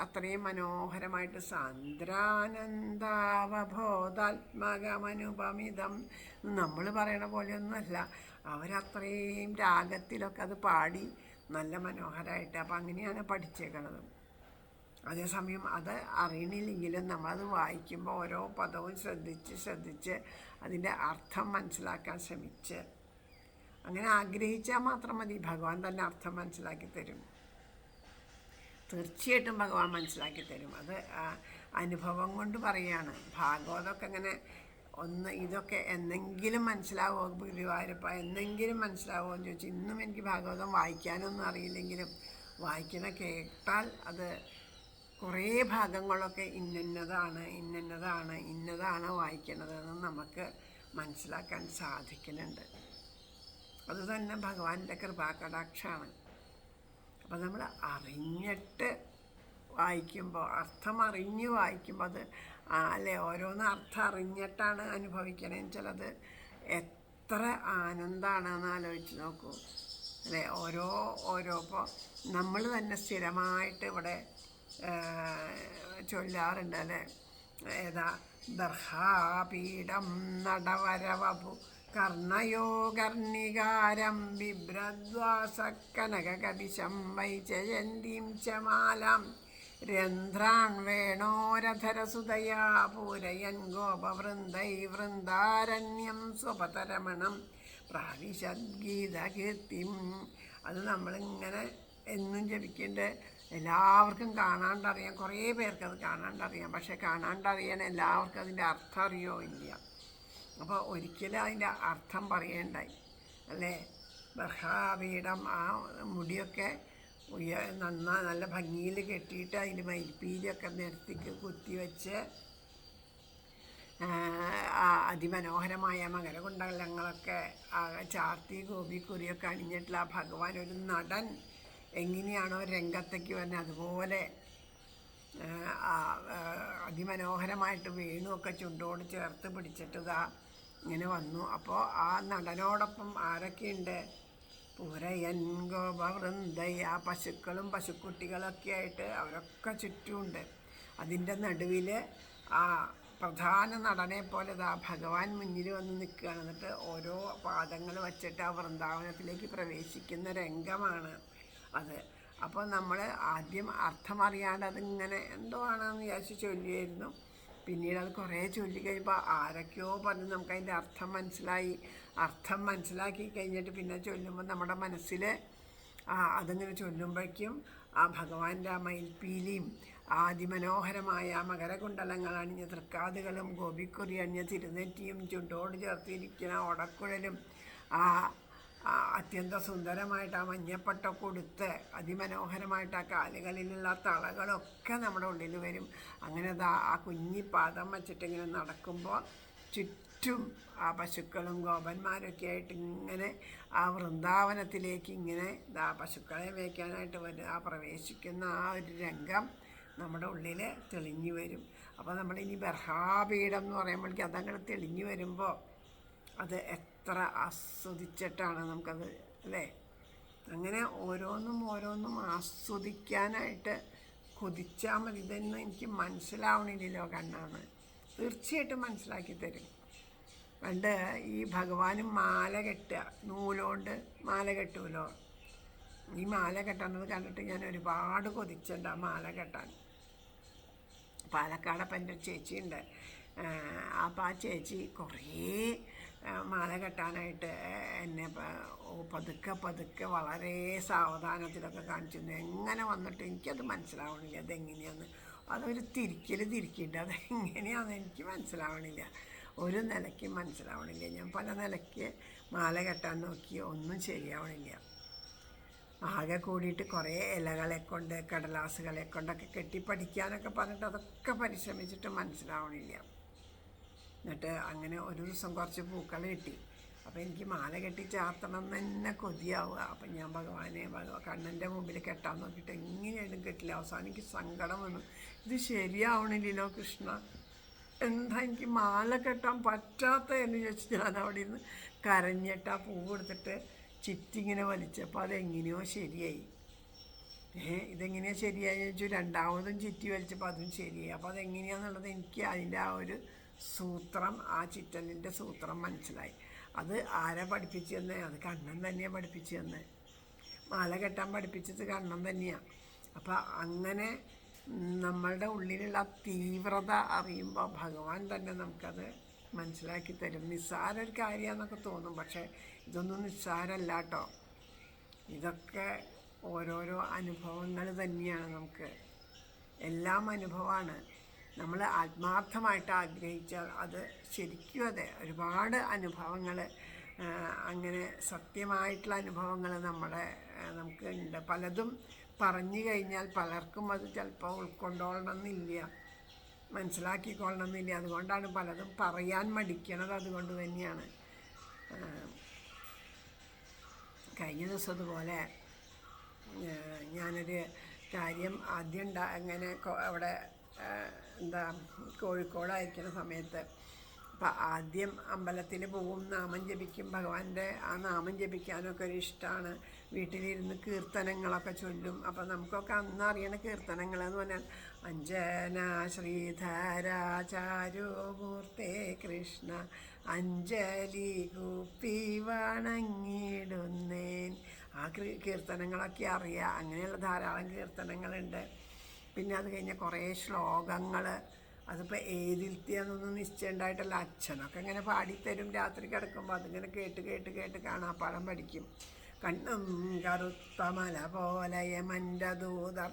അത്രയും മനോഹരമായിട്ട് സാന്ദ്രാനന്ദാവബോധാത്മകമനുപമിതം നമ്മൾ പറയണ പോലെയൊന്നുമല്ല. അവരത്രയും രാഗത്തിലൊക്കെ അത് പാടി നല്ല മനോഹരമായിട്ട്. അപ്പം അങ്ങനെയാണ് പഠിച്ചേക്കണത്. അതേസമയം അത് അറിയണില്ലെങ്കിലും നമ്മളത് വായിക്കുമ്പോൾ ഓരോ പദവും ശ്രദ്ധിച്ച് അതിൻ്റെ അർത്ഥം മനസ്സിലാക്കാൻ ശ്രമിച്ച് അങ്ങനെ ആഗ്രഹിച്ചാൽ മാത്രം മതി. ഭഗവാൻ തന്നെ അർത്ഥം മനസ്സിലാക്കി തരും. തീർച്ചയായിട്ടും ഭഗവാൻ മനസ്സിലാക്കി തരും. അത് അനുഭവം കൊണ്ട് പറയുകയാണ്. ഭാഗവതമൊക്കെ ഇങ്ങനെ ഇതൊക്കെ എന്നെങ്കിലും മനസ്സിലാവുമോ ഗുരുവായൂരപ്പ, എന്നെങ്കിലും മനസ്സിലാവുമോ എന്ന് ചോദിച്ചാൽ ഇന്നും എനിക്ക് ഭാഗവതം വായിക്കാനൊന്നും അറിയില്ലെങ്കിലും കേട്ടാൽ അത് കുറേ ഭാഗങ്ങളൊക്കെ ഇന്നതാണ് വായിക്കണതെന്ന് നമുക്ക് മനസ്സിലാക്കാൻ സാധിക്കുന്നുണ്ട്. അത് തന്നെ ഭഗവാന്റെ കൃപാകടാക്ഷമാണ്. അപ്പം നമ്മൾ അറിഞ്ഞിട്ട് വായിക്കുമ്പോൾ, അർത്ഥം അറിഞ്ഞ് വായിക്കുമ്പോൾ അത് അല്ലേ, ഓരോന്ന് അർത്ഥം അറിഞ്ഞിട്ടാണ് അനുഭവിക്കണേന്ന് വെച്ചാൽ അത് എത്ര ആനന്ദമാണെന്ന് ആലോചിച്ച് നോക്കൂ അല്ലേ. ഇപ്പോൾ നമ്മൾ തന്നെ സ്ഥിരമായിട്ട് ഇവിടെ ചൊല്ലാറുണ്ട് അല്ലേ. ഏതാ? ദർഹാപീഠം നടവരവപു കർണയോഗർണികാരം ബിഭ്രദ്വാസക്കനകകപിശം വൈജയന്തിം ച മാലാം രന്ധ്രാൻ വേണോരധരസുതയാ പൂരയൻ ഗോപവൃന്ദൈ വൃന്ദാരണ്യം സ്വപതരമണം പ്രാവിശദ്ഗീതകീർത്തിം. അത് നമ്മളിങ്ങനെ എന്നും ജപിക്കേണ്ട. എല്ലാവർക്കും കാണാണ്ടറിയാം, കുറേ പേർക്കത് കാണാണ്ടറിയാം. പക്ഷെ കാണാണ്ടറിയാൻ എല്ലാവർക്കും അതിൻ്റെ അർത്ഥം അറിയോ ഇല്ല. അപ്പോൾ ഒരിക്കലും അതിൻ്റെ അർത്ഥം പറയേണ്ടായി അല്ലേ. ബർഹാപീഠം, ആ മുടിയൊക്കെ നല്ല ഭംഗിയിൽ കെട്ടിയിട്ട് അതിൽ മയിൽപ്പീലിയൊക്കെ നിരത്തിക്ക് കുത്തിവെച്ച് അതിമനോഹരമായ മകരകുണ്ടലങ്ങളൊക്കെ ചാർത്തി ഗോപിക്കുറിയൊക്കെ അണിഞ്ഞിട്ടുള്ള ആ ഭഗവാൻ ഒരു നടൻ എങ്ങനെയാണോ രംഗത്തേക്ക് വരുന്നത് അതുപോലെ അതിമനോഹരമായിട്ട് വേണുവൊക്കെ ചുണ്ടോട് ചേർത്ത് പിടിച്ചിട്ട് ഇങ്ങനെ വന്നു. അപ്പോൾ ആ നടനോടൊപ്പം ആരൊക്കെയുണ്ട്? പൂരയൻ ഗോപവൃന്ദൈ, ആ പശുക്കളും പശുക്കുട്ടികളൊക്കെ ആയിട്ട് അവരൊക്കെ ചുറ്റുമുണ്ട്. അതിൻ്റെ നടുവിൽ ആ പ്രധാന നടനെ പോലെ ഭഗവാൻ മുന്നിൽ വന്ന് നിൽക്കുകയാണ്. എന്നിട്ട് ഓരോ പാദങ്ങൾ വച്ചിട്ട് ആ വൃന്ദാവനത്തിലേക്ക് പ്രവേശിക്കുന്ന രംഗമാണ് അത്. അപ്പോൾ നമ്മൾ ആദ്യം അർത്ഥം അറിയാണ്ട് അതിങ്ങനെ എന്തോ ആണെന്ന് വിചാരിച്ച് ചൊല്ലിയായിരുന്നു. പിന്നീട് അത് കുറേ ചൊല്ലി കഴിയുമ്പോൾ ആരൊക്കെയോ പറഞ്ഞ് നമുക്കതിൻ്റെ അർത്ഥം മനസ്സിലാക്കി കഴിഞ്ഞിട്ട് പിന്നെ ചൊല്ലുമ്പോൾ നമ്മുടെ മനസ്സിൽ അതിങ്ങനെ ചൊല്ലുമ്പോഴേക്കും ആ ഭഗവാന്റെ ആ മയിൽപ്പീലിയും അതിമനോഹരമായ മകരകുണ്ടലങ്ങൾ അണിഞ്ഞ തൃക്കാതുകളും ഗോപിക്കുറി അണിഞ്ഞ തിരുനെറ്റിയും ചുണ്ടോട് ചേർത്തിരിക്കുന്ന ഒടക്കുഴലും അത്യന്തം സുന്ദരമായിട്ട് ആ മഞ്ഞപ്പട്ടൊക്കെ കൊടുത്ത് അതിമനോഹരമായിട്ട് ആ കാലുകളിലുള്ള തളകളൊക്കെ നമ്മുടെ ഉള്ളിൽ വരും. അങ്ങനെ ആ കുഞ്ഞി പാദം വച്ചിട്ടിങ്ങനെ നടക്കുമ്പോൾ ചുറ്റും ആ പശുക്കളും ഗോപന്മാരൊക്കെ ആയിട്ട് ഇങ്ങനെ ആ വൃന്ദാവനത്തിലേക്ക് ഇങ്ങനെ പശുക്കളെ മേയ്ക്കാനായിട്ട് പ്രവേശിക്കുന്ന ആ ഒരു രംഗം നമ്മുടെ ഉള്ളിൽ തെളിഞ്ഞു വരും. അപ്പോൾ നമ്മളിനി ബർഹാപീഠം എന്ന് പറയുമ്പോഴേക്കും അതങ്ങനെ തെളിഞ്ഞു വരുമ്പോൾ അത് എത്ര ആസ്വദിച്ചിട്ടാണ് നമുക്കത് അല്ലേ. അങ്ങനെ ഓരോന്നും ആസ്വദിക്കാനായിട്ട് കൊതിച്ചാൽ മതി. ഇതൊന്നും എനിക്ക് മനസ്സിലാവണില്ലല്ലോ കണ്ണാന്ന്. തീർച്ചയായിട്ടും മനസ്സിലാക്കി തരും. പണ്ട് ഈ ഭഗവാനും മാല കെട്ടുക, നൂലുകൊണ്ട് മാല കെട്ടുമല്ലോ. ഈ മാല കെട്ടുന്നത് കണ്ടിട്ട് ഞാൻ ഒരുപാട് കൊതിച്ചിട്ടുണ്ട് ആ മാല കെട്ടാൻ. പാലക്കാടപ്പം എൻ്റെ ചേച്ചിയുണ്ട്. അപ്പം ആ ചേച്ചി കുറേ മാല കെട്ടാനായിട്ട് എന്നെ പതുക്കെ വളരെ സാവധാനത്തിലൊക്കെ കാണിച്ചിരുന്നു. എങ്ങനെ വന്നിട്ട് എനിക്കത് മനസ്സിലാവണില്ല അതെങ്ങനെയാന്ന്. അതൊരു തിരിക്കുന്നുണ്ട്, അതെങ്ങനെയാണെന്ന് എനിക്ക് മനസ്സിലാവണില്ല. ഒരു നിലയ്ക്ക് മനസ്സിലാവണില്ല. ഞാൻ പല നിലയ്ക്ക് മാല കെട്ടാൻ നോക്കി, ഒന്നും ശരിയാവണില്ല. ആകെ കൂടിയിട്ട് കുറേ ഇലകളെ കൊണ്ട് കടലാസുകളെ കൊണ്ടൊക്കെ കെട്ടി പഠിക്കാനൊക്കെ പറഞ്ഞിട്ട് അതൊക്കെ പരിശ്രമിച്ചിട്ട് മനസ്സിലാവണില്ല. എന്നിട്ട് അങ്ങനെ ഒരു ദിവസം കുറച്ച് പൂക്കൾ കിട്ടി. അപ്പോൾ എനിക്ക് മാല കെട്ടി ചാർത്തണം എന്ന് തന്നെ കൊതിയാവുക. അപ്പം ഞാൻ കണ്ണൻ്റെ മുമ്പിൽ കെട്ടാൻ നോക്കിയിട്ട് എങ്ങനെയായിട്ടും കെട്ടില്ല. അവസാനം എനിക്ക് സങ്കടം വന്നു. ഇത് ശരിയാവണില്ലല്ലോ കൃഷ്ണ, എന്താ എനിക്ക് മാല കെട്ടാൻ പറ്റാത്ത എന്ന് ചോദിച്ച് ഞാൻ അവിടെ ഇരുന്ന് കരഞ്ഞിട്ട് ആ പൂവ് എടുത്തിട്ട് ചിറ്റിങ്ങനെ വലിച്ചപ്പോൾ അതെങ്ങനെയോ ശരിയായി. ഇതെങ്ങനെയാണ് ശരിയായി ചോദിച്ചു. രണ്ടാമതും ചിറ്റി വലിച്ചപ്പോൾ അതും ശരിയായി. അപ്പോൾ അതെങ്ങനെയാണെന്നുള്ളത് എനിക്ക് അതിൻ്റെ ആ ഒരു സൂത്രം, ആ ചിറ്റലിൻ്റെ സൂത്രം മനസ്സിലായി. അത് ആരാ പഠിപ്പിച്ചു തന്നെ? അത് കണ്ണൻ തന്നെയാണ് പഠിപ്പിച്ചു തന്നെ. മാല കെട്ടാൻ പഠിപ്പിച്ചത് കണ്ണൻ തന്നെയാണ്. അപ്പം അങ്ങനെ നമ്മളുടെ ഉള്ളിലുള്ള തീവ്രത അറിയുമ്പോൾ ഭഗവാൻ തന്നെ നമുക്കത് മനസ്സിലാക്കി തരും. നിസ്സാര ഒരു കാര്യമാണെന്നൊക്കെ തോന്നും, പക്ഷേ ഇതൊന്നും നിസ്സാരമല്ല കേട്ടോ. ഇതൊക്കെ ഓരോരോ അനുഭവങ്ങൾ തന്നെയാണ്. നമുക്ക് എല്ലാം അനുഭവമാണ്. നമ്മൾ ആത്മാർത്ഥമായിട്ട് ആഗ്രഹിച്ചാൽ അത് ശരിക്കും അതെ. ഒരുപാട് അനുഭവങ്ങൾ, അങ്ങനെ സത്യമായിട്ടുള്ള അനുഭവങ്ങൾ നമുക്ക് ഉണ്ട്. പലതും പറഞ്ഞു കഴിഞ്ഞാൽ പലർക്കും അത് ചിലപ്പോൾ ഉൾക്കൊണ്ടോളണമെന്നില്ല, മനസ്സിലാക്കിക്കൊള്ളണമെന്നില്ല. അതുകൊണ്ടാണ് പലതും പറയാൻ മടിക്കണത്. അതുകൊണ്ട് തന്നെയാണ്. കഴിഞ്ഞ ദിവസം അതുപോലെ ഞാനൊരു കാര്യം ആദ്യം അങ്ങനെ അവിടെ കോഴിക്കോടായിരിക്കുന്ന സമയത്ത് അപ്പം ആദ്യം അമ്പലത്തിൽ പോവും, നാമം ജപിക്കും. ഭഗവാന്റെ ആ നാമം ജപിക്കാനൊക്കെ ഒരു ഇഷ്ടമാണ്. വീട്ടിലിരുന്ന് കീർത്തനങ്ങളൊക്കെ ചൊല്ലും. അപ്പം നമുക്കൊക്കെ അന്ന് അറിയണ കീർത്തനങ്ങളെന്ന് പറഞ്ഞാൽ അഞ്ജന ശ്രീധരാചാരോ മൂർത്തേ കൃഷ്ണ അഞ്ജലി കൂപ്പി വണങ്ങിടുന്നേൻ. ആ കീർത്തനങ്ങളൊക്കെ അറിയാം. അങ്ങനെയുള്ള ധാരാളം കീർത്തനങ്ങളുണ്ട്. പിന്നെ അത് കഴിഞ്ഞ കുറേ ശ്ലോകങ്ങൾ, അതിപ്പോൾ ഏതിലത്തെയാണെന്നൊന്നും നിശ്ചയം ഉണ്ടായിട്ടല്ല. അച്ഛനൊക്കെ ഇങ്ങനെ പാടിത്തരും രാത്രി കിടക്കുമ്പോൾ. അതിങ്ങനെ കേട്ട് കേട്ട് കേട്ട് കാണാപ്പാടം പഠിക്കും. കണ്ണും കറുത്ത മല പോലെ യമൻ്റെ ദൂതർ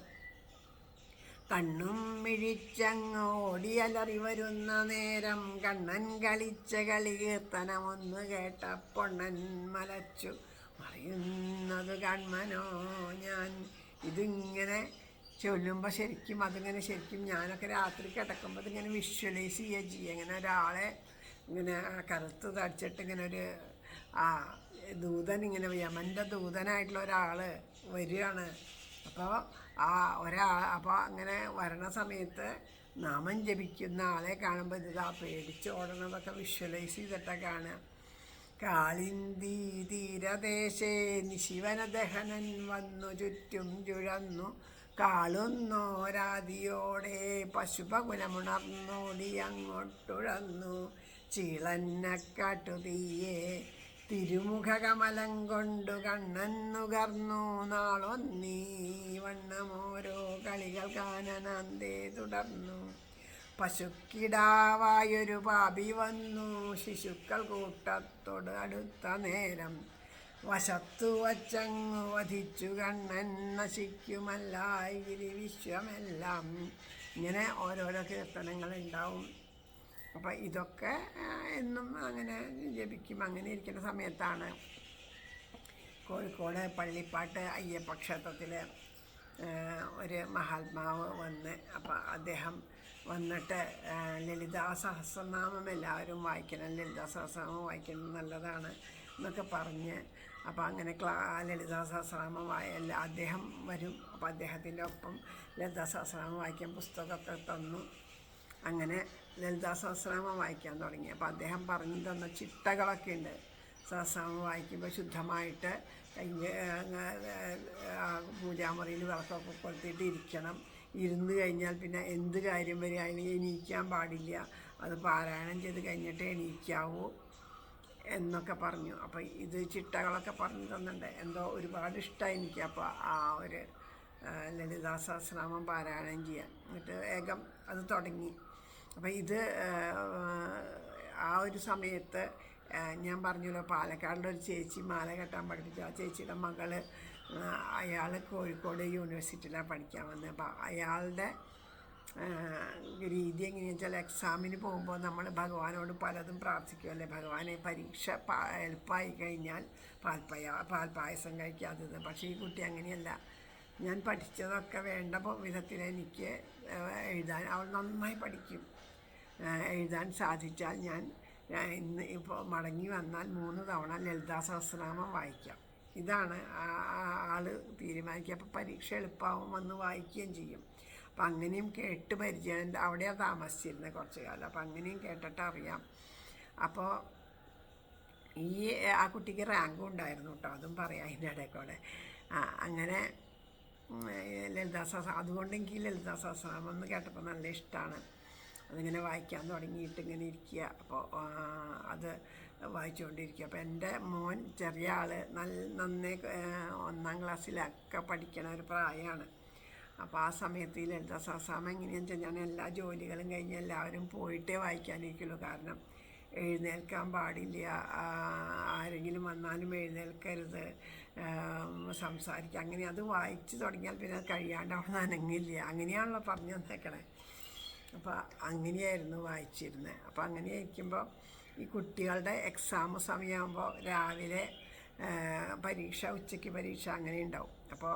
കണ്ണും മിഴിച്ചങ്ങോടിയലറി വരുന്ന നേരം കണ്ണൻ കളിച്ച കളി കീർത്തനമൊന്ന് കേട്ട പൊണ്ണൻ മലച്ചു മറിയുന്നത് കൺമനോ ഞാൻ. ഇതിങ്ങനെ ചൊല്ലുമ്പോൾ ശരിക്കും അതിങ്ങനെ ശരിക്കും ഞാനൊക്കെ രാത്രി കിടക്കുമ്പോൾ അതിങ്ങനെ വിഷ്വലൈസ് ചെയ്യുക. ഇങ്ങനെ ഒരാളെ ഇങ്ങനെ കറുത്ത് തടിച്ചിട്ട് ഇങ്ങനെ ഒരു ദൂതൻ, ഇങ്ങനെ യമൻ്റെ ദൂതനായിട്ടുള്ള ഒരാൾ വരികയാണ്. അപ്പോൾ അപ്പോൾ അങ്ങനെ വരണ സമയത്ത് നാമം ജപിക്കുന്ന ആളെ കാണുമ്പോൾ ഇതാ പേടിച്ച് ഓടണതൊക്കെ വിഷ്വലൈസ് ചെയ്തിട്ടാണ് കാണുക. കാളിന്തി തീരദേശേ നിശിവനദഹനൻ വന്നു ചുറ്റും ചുഴന്നു കാളുന്നോരാതിയോടെ പശുപകുലമുണർന്നോടി അങ്ങോട്ടുഴന്നു ചീളന്നക്കാട്ടുതീയെ തിരുമുഖകമലം കൊണ്ടു കണ്ണൻ നുകർന്നു നാളൊന്നീ വണ്ണമോരോ കളികൾ കാനനാന്തേ തുടർന്നു. പശുക്കിടാവായൊരു പാപി വന്നു ശിശുക്കൾ കൂട്ടത്തോട് അടുത്ത നേരം വശത്തു വച്ചങ്ങു വധിച്ചു കണ്ണൻ നശിക്കുമല്ലായി വിശ്വമെല്ലാം. ഇങ്ങനെ ഓരോരോ കീർത്തനങ്ങളുണ്ടാവും. അപ്പം ഇതൊക്കെ എന്നും അങ്ങനെ ജപിക്കും. അങ്ങനെ ഇരിക്കുന്ന സമയത്താണ് കോഴിക്കോട് പള്ളിപ്പാട്ട് അയ്യപ്പ ക്ഷേത്രത്തിൽ ഒരു മഹാത്മാവ് വന്ന്, അപ്പം അദ്ദേഹം വന്നിട്ട് ലളിതാ സഹസ്രനാമം എല്ലാവരും വായിക്കണം, ലളിതാ സഹസ്രനാമം വായിക്കുന്നത് നല്ലതാണ് എന്നൊക്കെ പറഞ്ഞ്, അപ്പോൾ അങ്ങനെ ലളിതാ സഹസ്രനാമം അദ്ദേഹം വരും. അപ്പോൾ അദ്ദേഹത്തിൻ്റെ ഒപ്പം ലളിതാ സഹസ്രനാമം വായിക്കാൻ പുസ്തകമൊക്കെ തന്നു. അങ്ങനെ ലളിതാ സഹസ്രനാമം വായിക്കാൻ തുടങ്ങി. അപ്പോൾ അദ്ദേഹം പറഞ്ഞു തന്ന ചിട്ടകളൊക്കെ ഉണ്ട്. സഹസ്രനാമം വായിക്കുമ്പോൾ ശുദ്ധമായിട്ട് പൂജാമുറിയിൽ വിളക്കൊക്കെ കൊളുത്തിയിട്ട് ഇരിക്കണം. ഇരുന്ന് കഴിഞ്ഞാൽ പിന്നെ എന്ത് കാര്യം വരികയാണെങ്കിൽ എണീക്കാൻ പാടില്ല, അത് പാരായണം ചെയ്ത് കഴിഞ്ഞിട്ട് എണീക്കാവൂ എന്നൊക്കെ പറഞ്ഞു. അപ്പോൾ ഇത് ചിട്ടകളൊക്കെ പറഞ്ഞു തന്നിട്ടുണ്ട്. എന്തോ ഒരുപാട് ഇഷ്ടമായി എനിക്ക്. അപ്പോൾ ആ ഒരു ലളിതാ സഹസ്രനാമം പാരായണം ചെയ്യാൻ എന്നിട്ട് വേഗം അത് തുടങ്ങി. അപ്പോൾ ഇത് ആ ഒരു സമയത്ത് ഞാൻ പറഞ്ഞല്ലോ, പാലക്കാടിലെ ഒരു ചേച്ചി മാല കെട്ടാൻ പഠിപ്പിച്ചു. ആ ചേച്ചിയുടെ മകള് അയാൾ കോഴിക്കോട് യൂണിവേഴ്സിറ്റിയിലാണ് പഠിക്കാൻ വന്നത്. അപ്പോൾ അയാളുടെ രീതി എങ്ങനെയാണെന്ന് വെച്ചാൽ എക്സാമിന് പോകുമ്പോൾ നമ്മൾ ഭഗവാനോട് പലതും പ്രാർത്ഥിക്കുമല്ലേ, ഭഗവാനെ പരീക്ഷ എളുപ്പമായി കഴിഞ്ഞാൽ പാൽപ്പായസം കഴിക്കാത്തത്. പക്ഷേ ഈ കുട്ടി അങ്ങനെയല്ല. ഞാൻ പഠിച്ചതൊക്കെ വേണ്ട വിധത്തിൽ എനിക്ക് എഴുതാൻ, അവൾ നന്നായി പഠിക്കും. എഴുതാൻ സാധിച്ചാൽ ഞാൻ ഇന്ന് ഇപ്പോൾ മടങ്ങി വന്നാൽ 3 തവണ ലളിതാ സഹസ്രനാമം വായിക്കാം. ഇതാണ് ആൾ തീരുമാനിക്കുക. അപ്പോൾ പരീക്ഷ എളുപ്പമാവും, വന്ന് വായിക്കുകയും ചെയ്യും. അപ്പം അങ്ങനെയും കേട്ട് പരിചയം, അവിടെയാണ് താമസിച്ചിരുന്നത് കുറച്ച് കാലം. അപ്പം അങ്ങനെയും കേട്ടിട്ട് അറിയാം. അപ്പോൾ ആ കുട്ടിക്ക് റാങ്കും ഉണ്ടായിരുന്നു കേട്ടോ, അതും പറയാം അതിൻ്റെ ഇടയ്ക്കൂടെ. അങ്ങനെ ലളിതാ സഹസ്രം, അതുകൊണ്ട് എനിക്ക് ലളിതാ സഹസ്രനാമം എന്ന് കേട്ടപ്പോൾ നല്ല ഇഷ്ടമാണ്. അതിങ്ങനെ വായിക്കാൻ തുടങ്ങിയിട്ട് ഇങ്ങനെ ഇരിക്കുക. അപ്പോൾ അത് വായിച്ചുകൊണ്ടിരിക്കുക. അപ്പോൾ എൻ്റെ മോൻ ചെറിയ ആൾ നന്നേ 1ാം ക്ലാസ്സിലൊക്കെ പഠിക്കണ ഒരു പ്രായമാണ്. അപ്പോൾ ആ സമയത്ത് ഈ ലളിതാ സഹസ്രനാമം എങ്ങനെയാണെന്ന് വെച്ചാൽ, ഞാൻ എല്ലാ ജോലികളും കഴിഞ്ഞ് എല്ലാവരും പോയിട്ടേ വായിക്കാനിരിക്കുള്ളൂ. കാരണം എഴുന്നേൽക്കാൻ പാടില്ല, ആരെങ്കിലും വന്നാലും എഴുന്നേൽക്കരുത്, സംസാരിക്കുക. അങ്ങനെ അത് വായിച്ച് തുടങ്ങിയാൽ പിന്നെ അത് കഴിയാണ്ട് അവിടെ നിന്ന് അനങ്ങില്ല. അങ്ങനെയാണല്ലോ പറഞ്ഞു തന്നേക്കണേ. അപ്പോൾ അങ്ങനെയായിരുന്നു വായിച്ചിരുന്നത്. അപ്പോൾ അങ്ങനെ ഇരിക്കുമ്പോൾ ഈ കുട്ടികളുടെ എക്സാം സമയമാകുമ്പോൾ രാവിലെ പരീക്ഷ, ഉച്ചയ്ക്ക് പരീക്ഷ അങ്ങനെ ഉണ്ടാവും. അപ്പോൾ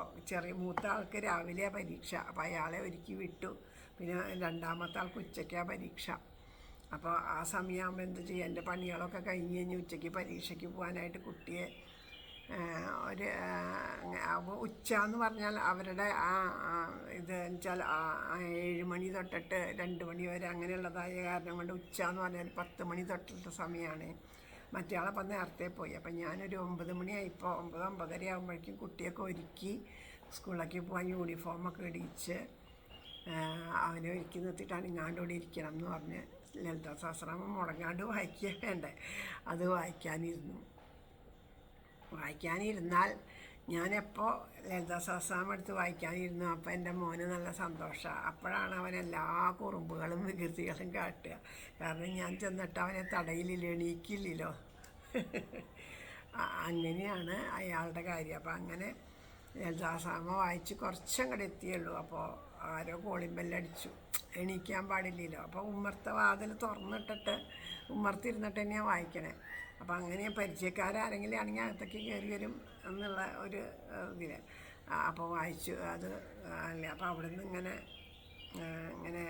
മൂത്ത ആൾക്ക് രാവിലെ പരീക്ഷ. അപ്പോൾ അയാളെ ഒരുക്കി വിട്ടു. പിന്നെ 2ാമത്തെ ആൾക്ക് ഉച്ചയ്ക്കാണ് പരീക്ഷ. അപ്പോൾ ആ സമയമാകുമ്പോൾ എന്ത് ചെയ്യും, എൻ്റെ പണികളൊക്കെ കഴിഞ്ഞ് ഉച്ചയ്ക്ക് പരീക്ഷയ്ക്ക് പോകാനായിട്ട് കുട്ടിയെ ഉച്ച എന്ന് പറഞ്ഞാൽ അവരുടെ ഇത് വെച്ചാൽ 7 മണി തൊട്ടിട്ട് 2 മണി വരെ അങ്ങനെയുള്ളതായ കാരണം കൊണ്ട് ഉച്ച എന്ന് പറഞ്ഞാൽ 10 മണി തൊട്ടിട്ട് സമയമാണ്. മറ്റേ ആളപ്പം നേരത്തെ പോയി. അപ്പം ഞാനൊരു 9 മണിയായിപ്പോൾ 9-9:30 ആകുമ്പോഴേക്കും കുട്ടിയൊക്കെ ഒരുക്കി സ്കൂളിലേക്ക് പോകാൻ യൂണിഫോമൊക്കെ ഇടിച്ച് അവനെ ഒരുക്കി നിർത്തിയിട്ടാണ് ഇങ്ങാണ്ട് ഇവിടെ ഇരിക്കണം എന്ന് പറഞ്ഞ് ലളിതാ സഹസ്രനാമം മുടങ്ങാണ്ട് വായിക്കുക വേണ്ടേ. അത് വായിക്കാനിരുന്നാൽ ഞാനെപ്പോൾ ലളിതാ സഹസ്രനാമം എടുത്ത് വായിക്കാനിരുന്നു. അപ്പോൾ എൻ്റെ മോന് നല്ല സന്തോഷമാണ്. അപ്പോഴാണ് അവൻ എല്ലാ കുറുമ്പുകളും വികൃതികളും കാട്ടുക. കാരണം ഞാൻ ചെന്നിട്ട് അവനെ തടയിലില്ല, എണീക്കില്ലല്ലോ. അങ്ങനെയാണ് അയാളുടെ കാര്യം. അപ്പോൾ അങ്ങനെ ലളിതാ സഹസ്രനാമം വായിച്ച് കുറച്ചങ്ങോട്ട് എത്തിയുള്ളൂ. അപ്പോൾ ആരോ കോളിംഗ് ബെല്ലടിച്ചു. എണീക്കാൻ പാടില്ലല്ലോ. അപ്പോൾ ഉമ്മർത്തെ വാതിൽ തുറന്നിട്ടിട്ട് ഉമ്മർത്തിരുന്നിട്ട് തന്നെയാണ് വായിക്കണേ. അപ്പം അങ്ങനെ പരിചയക്കാരെങ്കിലും ആണെങ്കിൽ അകത്തേക്ക് കയറി വരും എന്നുള്ള ഒരു ഇതിൽ അപ്പോൾ വായിച്ചു. അത് അല്ല, അപ്പോൾ അവിടെ നിന്ന് ഇങ്ങനെ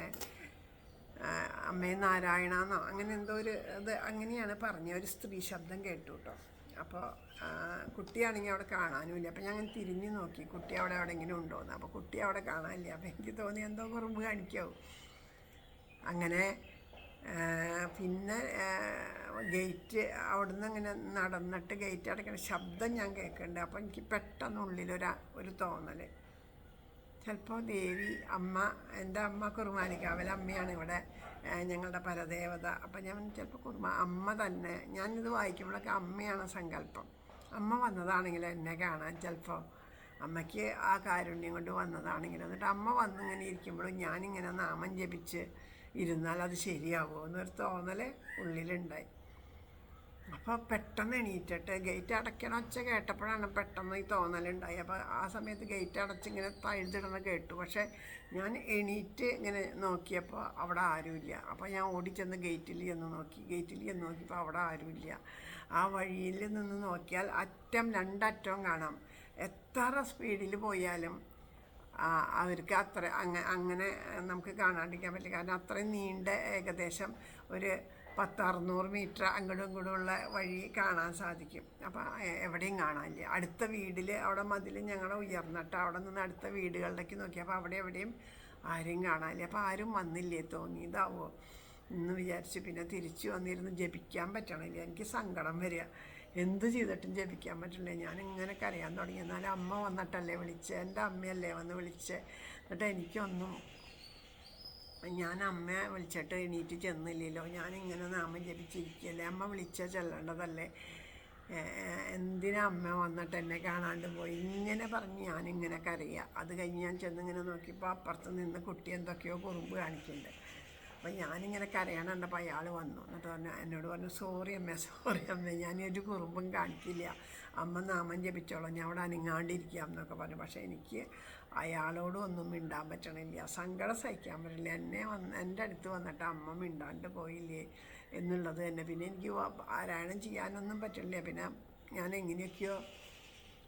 അമ്മേ നാരായണന്നോ അങ്ങനെ എന്തോ ഒരു ഇത് അങ്ങനെയാണ് പറഞ്ഞ ഒരു സ്ത്രീ ശബ്ദം കേട്ടു കേട്ടോ. അപ്പോൾ കുട്ടിയാണെങ്കിൽ അവിടെ കാണാനുമില്ല. അപ്പോൾ ഞാൻ അങ്ങനെ തിരിഞ്ഞു നോക്കി കുട്ടി അവിടെ എവിടെയെങ്കിലും ഉണ്ടോയെന്ന്. അപ്പോൾ കുട്ടി അവിടെ കാണാനില്ല. അപ്പോൾ എനിക്ക് തോന്നി എന്തോ കുറുമ്പ് കാണിക്കാവും. അങ്ങനെ പിന്നെ ഗേറ്റ് അവിടെ നിന്ന് ഇങ്ങനെ നടന്നിട്ട് ഗേറ്റ് അടയ്ക്കുന്ന ശബ്ദം ഞാൻ കേൾക്കുന്നുണ്ട്. അപ്പോൾ എനിക്ക് പെട്ടെന്നുള്ളിലൊരു തോന്നൽ, ചിലപ്പോൾ ദേവി അമ്മ, എൻ്റെ അമ്മ കുറുമാനിക്കാവൽ അമ്മയാണ് ഇവിടെ ഞങ്ങളുടെ പരദേവത. അപ്പം ഞാൻ ചിലപ്പോൾ അമ്മ തന്നെ, ഞാനിത് വായിക്കുമ്പോഴൊക്കെ അമ്മയാണ് സങ്കല്പം. അമ്മ വന്നതാണെങ്കിൽ എന്നെ കാണാൻ ചിലപ്പോൾ അമ്മയ്ക്ക് ആ കാരുണ്യം കൊണ്ട് വന്നതാണെങ്കിലും, എന്നിട്ട് അമ്മ വന്നിങ്ങനെ ഇരിക്കുമ്പോഴും ഞാനിങ്ങനെ നാമം ജപിച്ച് ഇരുന്നാൽ അത് ശരിയാവുമോ എന്നൊരു തോന്നൽ ഉള്ളിലുണ്ടായി. അപ്പോൾ പെട്ടെന്ന് എണീറ്റിട്ട് ഗേറ്റ് അടയ്ക്കണ ഒച്ച കേട്ടപ്പോഴാണ് പെട്ടെന്ന് ഈ തോന്നലുണ്ടായി. അപ്പോൾ ആ സമയത്ത് ഗേറ്റ് അടച്ചിങ്ങനെ തഴുതിടുന്ന കേട്ടു. പക്ഷേ ഞാൻ എണീറ്റ് ഇങ്ങനെ നോക്കിയപ്പോൾ അവിടെ ആരുമില്ല. അപ്പോൾ ഞാൻ ഓടിച്ചെന്ന് ഗേറ്റിൽ ചെന്ന് നോക്കിയപ്പോൾ അവിടെ ആരുമില്ല. ആ വഴിയിൽ നിന്ന് നോക്കിയാൽ രണ്ടറ്റവും കാണാം. എത്ര സ്പീഡിൽ പോയാലും അവർക്ക് അങ്ങനെ നമുക്ക് കാണാണ്ടിരിക്കാൻ പറ്റില്ല. കാരണം അത്രയും നീണ്ട ഏകദേശം ഒരു 600 മീറ്റർ അങ്ങോട്ടും ഇങ്ങോട്ടുമുള്ള വഴി കാണാൻ സാധിക്കും. അപ്പം എവിടെയും കാണാനില്ല. അടുത്ത വീട്ടിൽ അവിടെ മതിൽ ഞങ്ങളെ ഉയർന്നിട്ട് അവിടെ നിന്ന് അടുത്ത വീടുകളിലേക്ക് നോക്കി. അപ്പോൾ അവിടെ എവിടെയും ആരും കാണാനില്ല. അപ്പോൾ ആരും വന്നില്ലേ, തോന്നിയതാവോ എന്ന് വിചാരിച്ച് പിന്നെ തിരിച്ചു വന്നിരുന്ന് ജപിക്കാൻ പറ്റണില്ല. എനിക്ക് സങ്കടം വരിക, എന്ത് ചെയ്തിട്ടും ജപിക്കാൻ പറ്റില്ല. ഞാനിങ്ങനെ കരയാൻ തുടങ്ങി. എന്നാലും അമ്മ വന്നിട്ടല്ലേ വിളിച്ചത്, എൻ്റെ അമ്മയല്ലേ വന്ന് വിളിച്ചത്. എന്നിട്ട് എനിക്കൊന്നും, ഞാൻ അമ്മയെ വിളിച്ചിട്ട് എണീറ്റ് ചെന്നില്ലല്ലോ. ഞാനിങ്ങനെ നാമം ജപിച്ചിരിക്കുകയല്ലേ, അമ്മ വിളിച്ചാൽ ചെല്ലേണ്ടതല്ലേ, എന്തിനാ അമ്മ വന്നിട്ട് എന്നെ കാണാണ്ട് പോയി, ഇങ്ങനെ പറഞ്ഞ് ഞാനിങ്ങനെ കരയുക. അത് കഴിഞ്ഞ് ഞാൻ ചെന്നിങ്ങനെ നോക്കിയപ്പോൾ അപ്പുറത്ത് നിന്ന് കുട്ടി എന്തൊക്കെയോ കുറുമ്പ് കാണിക്കുന്നുണ്ട്. അപ്പം ഞാനിങ്ങനെ കരയണം കണ്ടപ്പോൾ അയാൾ വന്നു. എന്നിട്ട് പറഞ്ഞു, എന്നോട് പറഞ്ഞു, സോറി അമ്മേ, ഞാനൊരു കുറുമ്പും കാണിക്കില്ല, അമ്മ നാമം ജപിച്ചോളാം, ഞാൻ അവിടെ അനങ്ങാണ്ടിരിക്കാം എന്നൊക്കെ പറഞ്ഞു. പക്ഷേ എനിക്ക് അയാളോടും ഒന്നും മിണ്ടാൻ പറ്റണില്ല, സങ്കടം സഹിക്കാൻ പറ്റില്ല. എൻ്റെ അടുത്ത് വന്നിട്ട് അമ്മ മിണ്ടാണ്ട് പോയില്ലേ എന്നുള്ളത് തന്നെ. പിന്നെ എനിക്ക് പാരായണം ചെയ്യാനൊന്നും പറ്റില്ല. പിന്നെ ഞാൻ എങ്ങനെയൊക്കെയോ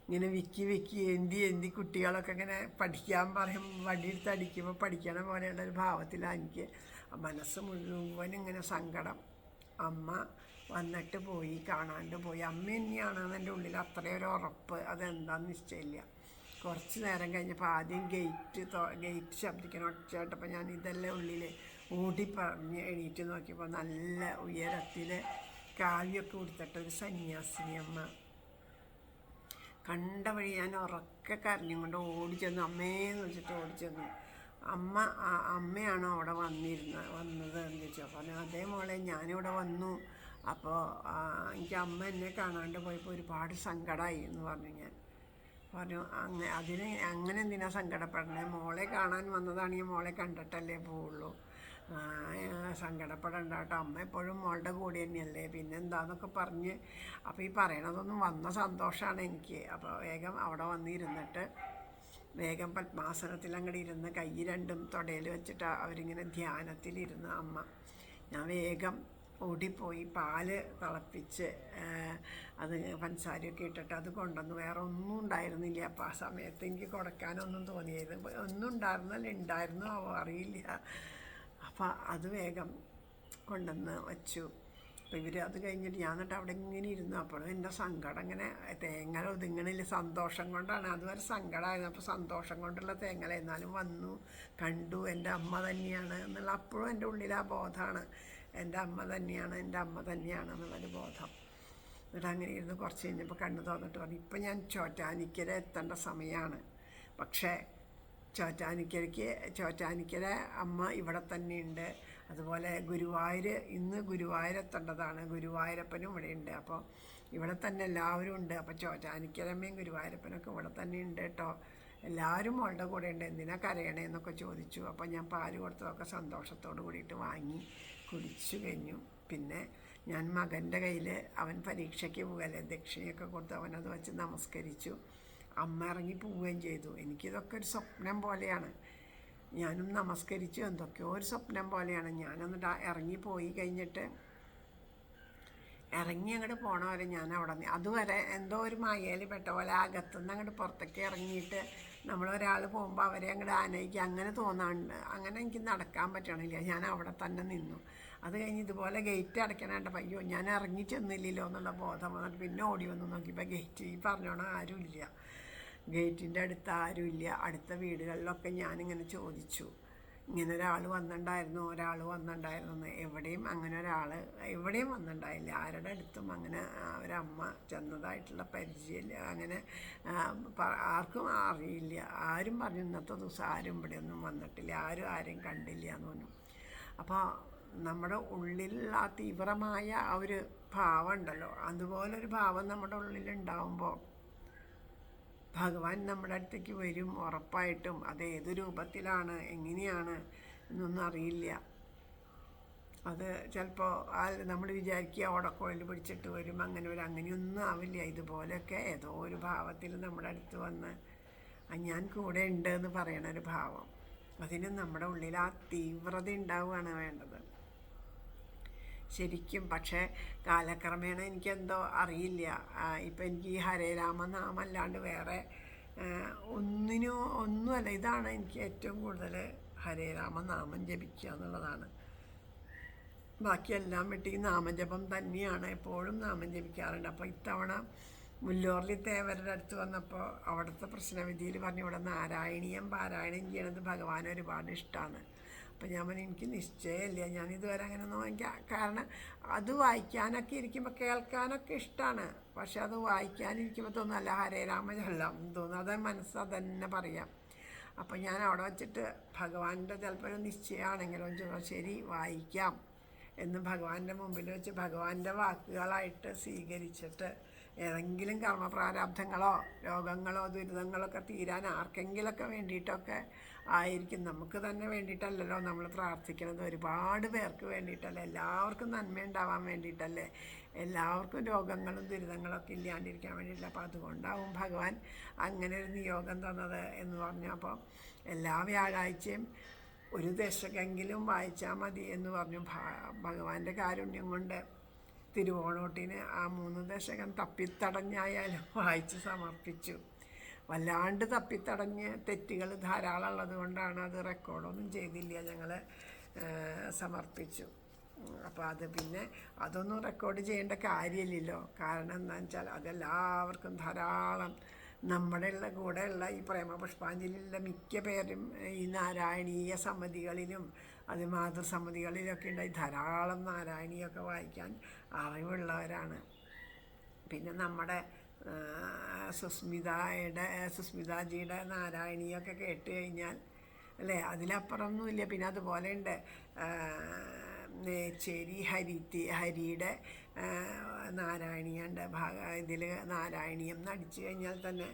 ഇങ്ങനെ വിക്കി എന്തി കുട്ടികളൊക്കെ ഇങ്ങനെ പഠിക്കാൻ പറയും, വടിയെടുത്ത് അടിക്കുമ്പോൾ പഠിക്കണ പോലെയുള്ളൊരു ഭാവത്തിലാണ് എനിക്ക്. മനസ്സ് മുഴുവൻ ഇങ്ങനെ സങ്കടം. അമ്മ വന്നിട്ട് പോയി, കാണാണ്ട് പോയി. അമ്മ തന്നെയാണെന്ന് എൻ്റെ ഉള്ളിൽ അത്രയൊരു ഉറപ്പ്, അതെന്താണെന്ന് നിശ്ചയമില്ല. കുറച്ച് നേരം കഴിഞ്ഞപ്പോൾ ആദ്യം ഗേറ്റ് ശബ്ദിക്കണം, ഒച്ചയായിട്ടപ്പോൾ ഞാൻ ഇതെല്ലാം ഉള്ളിൽ ഓടിപ്പറഞ്ഞ് എണീറ്റ് നോക്കിയപ്പോൾ നല്ല ഉയരത്തിൽ കാവ്യമൊക്കെ കൊടുത്തിട്ടൊരു സന്യാസിനി അമ്മ. കണ്ട വഴി ഞാൻ ഉറക്കെ കരഞ്ഞും കൊണ്ട് ഓടിച്ചെന്നു, അമ്മേന്ന് വെച്ചിട്ട് ഓടിച്ചെന്നു. അമ്മയാണോ അവിടെ വന്നത് എന്ന് ചോദിച്ചു. അപ്പോൾ അതേ മോളെ, ഞാനിവിടെ വന്നു. അപ്പോൾ എനിക്ക് അമ്മ എന്നെ കാണാണ്ട് പോയപ്പോൾ ഒരുപാട് സങ്കടമായി എന്ന് പറഞ്ഞു. ഞാൻ പറഞ്ഞു, അങ്ങനെ എന്തിനാ സങ്കടപ്പെടണേ, മോളെ കാണാൻ വന്നതാണെങ്കിൽ മോളെ കണ്ടിട്ടല്ലേ പോവുള്ളൂ, സങ്കടപ്പെടണ്ട കേട്ടോ, അമ്മ എപ്പോഴും മോളുടെ കൂടെ തന്നെയല്ലേ, പിന്നെന്താന്നൊക്കെ പറഞ്ഞ്. അപ്പോൾ ഈ പറയണതൊന്നും വന്ന സന്തോഷമാണ് എനിക്ക്. അപ്പോൾ വേഗം അവിടെ വന്നിരുന്നിട്ട് വേഗം പത്മാസനത്തിൽ അങ്ങോട്ട് ഇരുന്ന് കൈ രണ്ടും തൊടയിൽ വെച്ചിട്ട് അവരിങ്ങനെ ധ്യാനത്തിലിരുന്ന് അമ്മ. ഞാൻ വേഗം ഓടിപ്പോയി പാല് തിളപ്പിച്ച് അത് പഞ്ചസാരയൊക്കെ ഇട്ടിട്ട് അത് കൊണ്ടുവന്നു. വേറെ ഒന്നും ഉണ്ടായിരുന്നില്ല അപ്പോൾ ആ സമയത്ത്. എനിക്ക് കൊടുക്കാനൊന്നും തോന്നിയായിരുന്നു, ഒന്നും ഉണ്ടായിരുന്നോ അറിയില്ല. അപ്പം അത് വേഗം കൊണ്ടുവന്ന് വച്ചു. അപ്പോൾ ഇവർ അത് കഴിഞ്ഞിട്ട് ഞാൻ എന്നിട്ട് അവിടെ ഇങ്ങനെ ഇരുന്നു. അപ്പോഴും എൻ്റെ സങ്കടം ഇങ്ങനെ തേങ്ങൽ ഒതുങ്ങണില്ല. സന്തോഷം കൊണ്ടാണ്, അതുവരെ സങ്കടമായിരുന്നു. അപ്പോൾ സന്തോഷം കൊണ്ടുള്ള തേങ്ങൽ എന്നാലും വന്നു കണ്ടു, എൻ്റെ അമ്മ തന്നെയാണ് എന്നുള്ള അപ്പോഴും എൻ്റെ ഉള്ളിൽ ആ ബോധമാണ്, എൻ്റെ അമ്മ തന്നെയാണ് എന്നുള്ളൊരു ബോധം. എന്നിട്ട് അങ്ങനെ ഇരുന്ന് കുറച്ച് കഴിഞ്ഞപ്പോൾ കണ്ണു തോന്നിട്ട് പറഞ്ഞു, ഇപ്പം ഞാൻ ചോറ്റാനിക്കര എത്തേണ്ട സമയമാണ്, പക്ഷേ ചോറ്റാനിക്കര അമ്മ ഇവിടെ തന്നെയുണ്ട്. അതുപോലെ ഇന്ന് ഗുരുവായൂർ എത്തേണ്ടതാണ്, ഗുരുവായൂരപ്പനും ഇവിടെ ഉണ്ട്. അപ്പോൾ ഇവിടെ തന്നെ എല്ലാവരും ഉണ്ട്. അപ്പോൾ ചോറ്റാനിക്കരമ്മയും ഗുരുവായൂരപ്പനൊക്കെ ഇവിടെ തന്നെ ഉണ്ട് കേട്ടോ, എല്ലാവരും മോളുടെ കൂടെ ഉണ്ട്, എന്തിനാ കരയണേ എന്നൊക്കെ ചോദിച്ചു. അപ്പോൾ ഞാൻ പാല് കൊടുത്തതൊക്കെ സന്തോഷത്തോട് കൂടിയിട്ട് വാങ്ങി കുടിച്ചു കഴിഞ്ഞു. പിന്നെ ഞാൻ മകൻ്റെ കയ്യിൽ, അവൻ പരീക്ഷയ്ക്ക് പോകല്ലേ, ദക്ഷിണയൊക്കെ കൊടുത്ത് അവനത് വെച്ച് നമസ്കരിച്ചു. അമ്മ ഇറങ്ങി പോവുകയും ചെയ്തു. എനിക്കിതൊക്കെ ഒരു സ്വപ്നം പോലെയാണ്. ഞാനും നമസ്കരിച്ചു, എന്തൊക്കെയോ ഒരു സ്വപ്നം പോലെയാണ്. ഞാനൊന്നിട്ട് ഇറങ്ങിപ്പോയി കഴിഞ്ഞിട്ട് അങ്ങോട്ട് പോണ വരെ ഞാൻ അവിടെ നിന്ന് അതുവരെ എന്തോ ഒരു മായയിൽ പെട്ട പോലെ അകത്തുനിന്ന് അങ്ങോട്ട് പുറത്തേക്ക് ഇറങ്ങിയിട്ട് നമ്മളൊരാൾ പോകുമ്പോൾ അവരെ അങ്ങോട്ട് ആനയിക്കുക അങ്ങനെ തോന്നാറുണ്ട്. അങ്ങനെ എനിക്ക് നടക്കാൻ പറ്റണില്ല. ഞാൻ അവിടെ തന്നെ നിന്നു. അത് കഴിഞ്ഞ് ഇതുപോലെ ഗേറ്റ് അടയ്ക്കാനായിട്ട് അയ്യോ ഞാൻ ഇറങ്ങി ചെന്നില്ലല്ലോ എന്നുള്ള ബോധം വന്നിട്ട് പിന്നെ ഓടി വന്ന് നോക്കിയപ്പോൾ ഗേറ്റ് ഈ പറഞ്ഞോണം ആരുമില്ല, ഗേറ്റിൻ്റെ അടുത്ത് ആരുമില്ല. അടുത്ത വീടുകളിലൊക്കെ ഞാനിങ്ങനെ ചോദിച്ചു, ഇങ്ങനെ ഒരാൾ വന്നിട്ടുണ്ടായിരുന്നു എവിടെയും അങ്ങനെ എവിടെയും വന്നിട്ടുണ്ടായില്ല. ആരുടെ അടുത്തും അങ്ങനെ ഒരമ്മ ചെന്നതായിട്ടുള്ള പരിചയമില്ല. അങ്ങനെ ആർക്കും അറിയില്ല. ആരും പറഞ്ഞു ഇന്നത്തെ ദിവസം ആരും ഇവിടെയൊന്നും വന്നിട്ടില്ല, ആരെയും കണ്ടില്ല എന്ന് പറഞ്ഞു. അപ്പോൾ നമ്മുടെ ഉള്ളിലുള്ള ആ തീവ്രമായ ആ ഒരു ഭാവം ഉണ്ടല്ലോ, അതുപോലൊരു ഭാവം നമ്മുടെ ഉള്ളിലുണ്ടാവുമ്പോൾ ഭഗവാൻ നമ്മുടെ അടുത്തേക്ക് വരും ഉറപ്പായിട്ടും. അത് ഏത് രൂപത്തിലാണ് എങ്ങനെയാണ് എന്നൊന്നും അറിയില്ല. അത് ചിലപ്പോൾ നമ്മൾ വിചാരിക്കുക ഓടക്കോളിൽ പിടിച്ചിട്ട് വരും, അങ്ങനെയൊന്നും ആവില്ല. ഇതുപോലെയൊക്കെ ഏതോ ഒരു ഭാവത്തിൽ നമ്മുടെ അടുത്ത് വന്ന് ഞാൻ കൂടെ ഉണ്ട് എന്ന് പറയണൊരു ഭാവം, അതിന് നമ്മുടെ ഉള്ളിൽ ആ തീവ്രത ഉണ്ടാവുകയാണ് വേണ്ടത് ശരിക്കും. പക്ഷേ കാലക്രമേണ എനിക്കെന്തോ അറിയില്ല, ഇപ്പം എനിക്ക് ഈ ഹരേ രാമനാമം അല്ലാണ്ട് വേറെ ഒന്നുമല്ല. ഇതാണ് എനിക്ക് ഏറ്റവും കൂടുതൽ ഹരേ രാമനാമം ജപിക്കുക എന്നുള്ളതാണ്. ബാക്കിയെല്ലാം വിട്ട് ഈ നാമജപം തന്നെയാണ്, എപ്പോഴും നാമം ജപിക്കാറുണ്ട്. അപ്പോൾ ഇത്തവണ മുല്ലോർലി തേവരുടെ അടുത്ത് വന്നപ്പോൾ അവിടുത്തെ പ്രശ്നവിധിയിൽ പറഞ്ഞു ഇവിടെ നാരായണീയം പാരായണം ചെയ്യണത് ഭഗവാൻ ഒരുപാട് ഇഷ്ടമാണ്. അപ്പം ഞാൻ പറഞ്ഞു എനിക്ക് നിശ്ചയമില്ല, ഞാനിതുവരെ അങ്ങനെയൊന്നും എനിക്ക്, കാരണം അത് വായിക്കാനൊക്കെ ഇരിക്കുമ്പോൾ കേൾക്കാനൊക്കെ ഇഷ്ടമാണ്, പക്ഷെ അത് വായിക്കാനിരിക്കുമ്പോൾ തോന്നുന്നല്ല ഹരേ രാമ ചൊല്ലാം തോന്നുന്നു, അത് അതന്നെ പറയാം. അപ്പം ഞാൻ അവിടെ വച്ചിട്ട് ഭഗവാന്റെ ചിലപ്പോൾ ഒരു നിശ്ചയമാണെങ്കിലും ശരി വായിക്കാം എന്ന് ഭഗവാന്റെ മുമ്പിൽ വെച്ച് ഭഗവാന്റെ വാക്കുകളായിട്ട് സ്വീകരിച്ചിട്ട് ഏതെങ്കിലും കർമ്മപ്രാരാബ്ധങ്ങളോ രോഗങ്ങളോ ദുരിതങ്ങളൊക്കെ തീരാൻ ആർക്കെങ്കിലൊക്കെ വേണ്ടിയിട്ടൊക്കെ ആയിരിക്കും. നമുക്ക് തന്നെ വേണ്ടിയിട്ടല്ലല്ലോ നമ്മൾ പ്രാർത്ഥിക്കുന്നത്, ഒരുപാട് പേർക്ക് വേണ്ടിയിട്ടല്ലേ, എല്ലാവർക്കും നന്മയുണ്ടാവാൻ വേണ്ടിയിട്ടല്ലേ, എല്ലാവർക്കും രോഗങ്ങളും ദുരിതങ്ങളൊക്കെ ഇല്ലാണ്ടിരിക്കാൻ വേണ്ടിയിട്ടില്ല. അപ്പോൾ അതുകൊണ്ടാവും ഭഗവാൻ അങ്ങനെ ഒരു നിയോഗം തന്നത് എന്ന് പറഞ്ഞു. അപ്പോൾ എല്ലാ വ്യാഴാഴ്ചയും ഒരു ദശകമെങ്കിലും വായിച്ചാൽ മതി എന്ന് പറഞ്ഞു. ഭഗവാന്റെ കാരുണ്യം കൊണ്ട് തിരുവോണോട്ടിന് ആ 3 ദശകം തപ്പിത്തടഞ്ഞായാലും വായിച്ച് സമർപ്പിച്ചു. വല്ലാണ്ട് തപ്പിത്തടഞ്ഞ് തെറ്റുകൾ ധാരാളം ഉള്ളത് കൊണ്ടാണ് അത് റെക്കോർഡൊന്നും ചെയ്തില്ല, ഞങ്ങൾ സമർപ്പിച്ചു. അപ്പോൾ അത് പിന്നെ അതൊന്നും റെക്കോർഡ് ചെയ്യേണ്ട കാര്യമില്ലല്ലോ. കാരണം എന്താണെന്ന് വെച്ചാൽ അതെല്ലാവർക്കും ധാരാളം നമ്മുടെ കൂടെയുള്ള ഈ പ്രേമപുഷ്പാഞ്ജലിയിലുള്ള മിക്ക പേരും ഈ നാരായണീയ സമിതികളിലും അത് മാതൃസമിതികളിലൊക്കെ ഉണ്ടായി ധാരാളം നാരായണീയൊക്കെ വായിക്കാൻ അറിവുള്ളവരാണ്. പിന്നെ നമ്മുടെ സുസ്മിതാജിയുടെ നാരായണീയൊക്കെ കേട്ട് കഴിഞ്ഞാൽ അല്ലേ, അതിലപ്പുറമൊന്നുമില്ല. പിന്നെ അതുപോലെ ഉണ്ട് നേച്ചേരി ഹരിയുടെ നാരായണീയുണ്ട്. ഇതിൽ നാരായണീയം നടിച്ചു കഴിഞ്ഞാൽ തന്നെ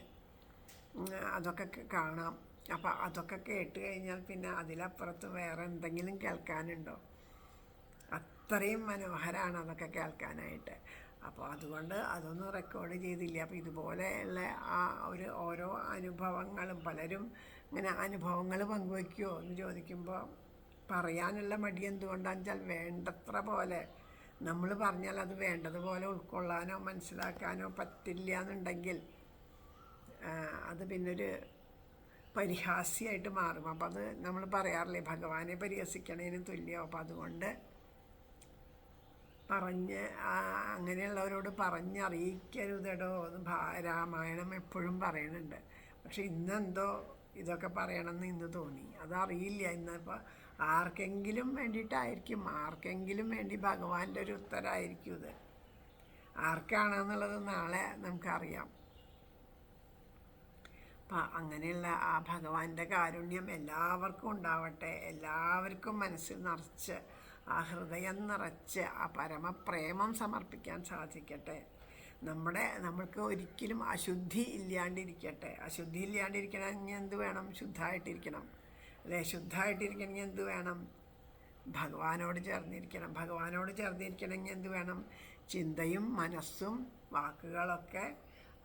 അതൊക്കെ കാണാം. അപ്പം അതൊക്കെ കേട്ട് കഴിഞ്ഞാൽ പിന്നെ അതിലപ്പുറത്ത് വേറെ എന്തെങ്കിലും കേൾക്കാനുണ്ടോ? അത്രയും മനോഹരമാണ് അതൊക്കെ കേൾക്കാനായിട്ട്. അപ്പോൾ അതുകൊണ്ട് അതൊന്നും റെക്കോർഡ് ചെയ്തില്ല. അപ്പോൾ ഇതുപോലെയുള്ള ആ ഓരോ അനുഭവങ്ങളും പലരും ഇങ്ങനെ അനുഭവങ്ങൾ പങ്കുവയ്ക്കുമോ എന്ന് ചോദിക്കുമ്പോൾ പറയാനുള്ള മടി എന്തുകൊണ്ടാണെന്ന് വെച്ചാൽ വേണ്ടത്ര പോലെ നമ്മൾ പറഞ്ഞാൽ അത് വേണ്ടതുപോലെ ഉൾക്കൊള്ളാനോ മനസ്സിലാക്കാനോ പറ്റില്ല എന്നുണ്ടെങ്കിൽ അത് പിന്നൊരു പരിഹാസ്യമായിട്ട് മാറും. അപ്പോൾ അത് നമ്മൾ പറയാറില്ലേ, ഭഗവാനെ പരിഹസിക്കണതിന് തുല്യം. അപ്പോൾ അതുകൊണ്ട് അങ്ങനെയുള്ളവരോട് പറഞ്ഞറിയിക്കരുതടോ എന്ന് രാമായണം എപ്പോഴും പറയുന്നുണ്ട്. പക്ഷെ ഇന്നെന്തോ ഇതൊക്കെ പറയണമെന്ന് ഇന്ന് തോന്നി, അതറിയില്ല. ഇന്നിപ്പോൾ ആർക്കെങ്കിലും വേണ്ടിയിട്ടായിരിക്കും, ആർക്കെങ്കിലും വേണ്ടി ഭഗവാന്റെ ഒരു ഉത്തരമായിരിക്കും ഇത്. ആർക്കാണെന്നുള്ളത് നാളെ നമുക്കറിയാം. അപ്പം അങ്ങനെയുള്ള ആ ഭഗവാന്റെ കാരുണ്യം എല്ലാവർക്കും ഉണ്ടാവട്ടെ. എല്ലാവർക്കും മനസ്സിൽ നിറച്ച് ആ ഹൃദയം നിറച്ച് ആ പരമപ്രേമം സമർപ്പിക്കാൻ സാധിക്കട്ടെ. നമ്മൾക്ക് ഒരിക്കലും അശുദ്ധി ഇല്ലാണ്ടിരിക്കട്ടെ. അശുദ്ധി ഇല്ലാണ്ടിരിക്കണമെങ്കിൽ എന്ത് വേണം? ശുദ്ധമായിട്ടിരിക്കണം അല്ലേ? ശുദ്ധമായിട്ടിരിക്കണമെങ്കിൽ എന്ത് വേണം? ഭഗവാനോട് ചേർന്നിരിക്കണം. ഭഗവാനോട് ചേർന്നിരിക്കണമെങ്കിൽ എന്ത് വേണം? ചിന്തയും മനസ്സും വാക്കുകളൊക്കെ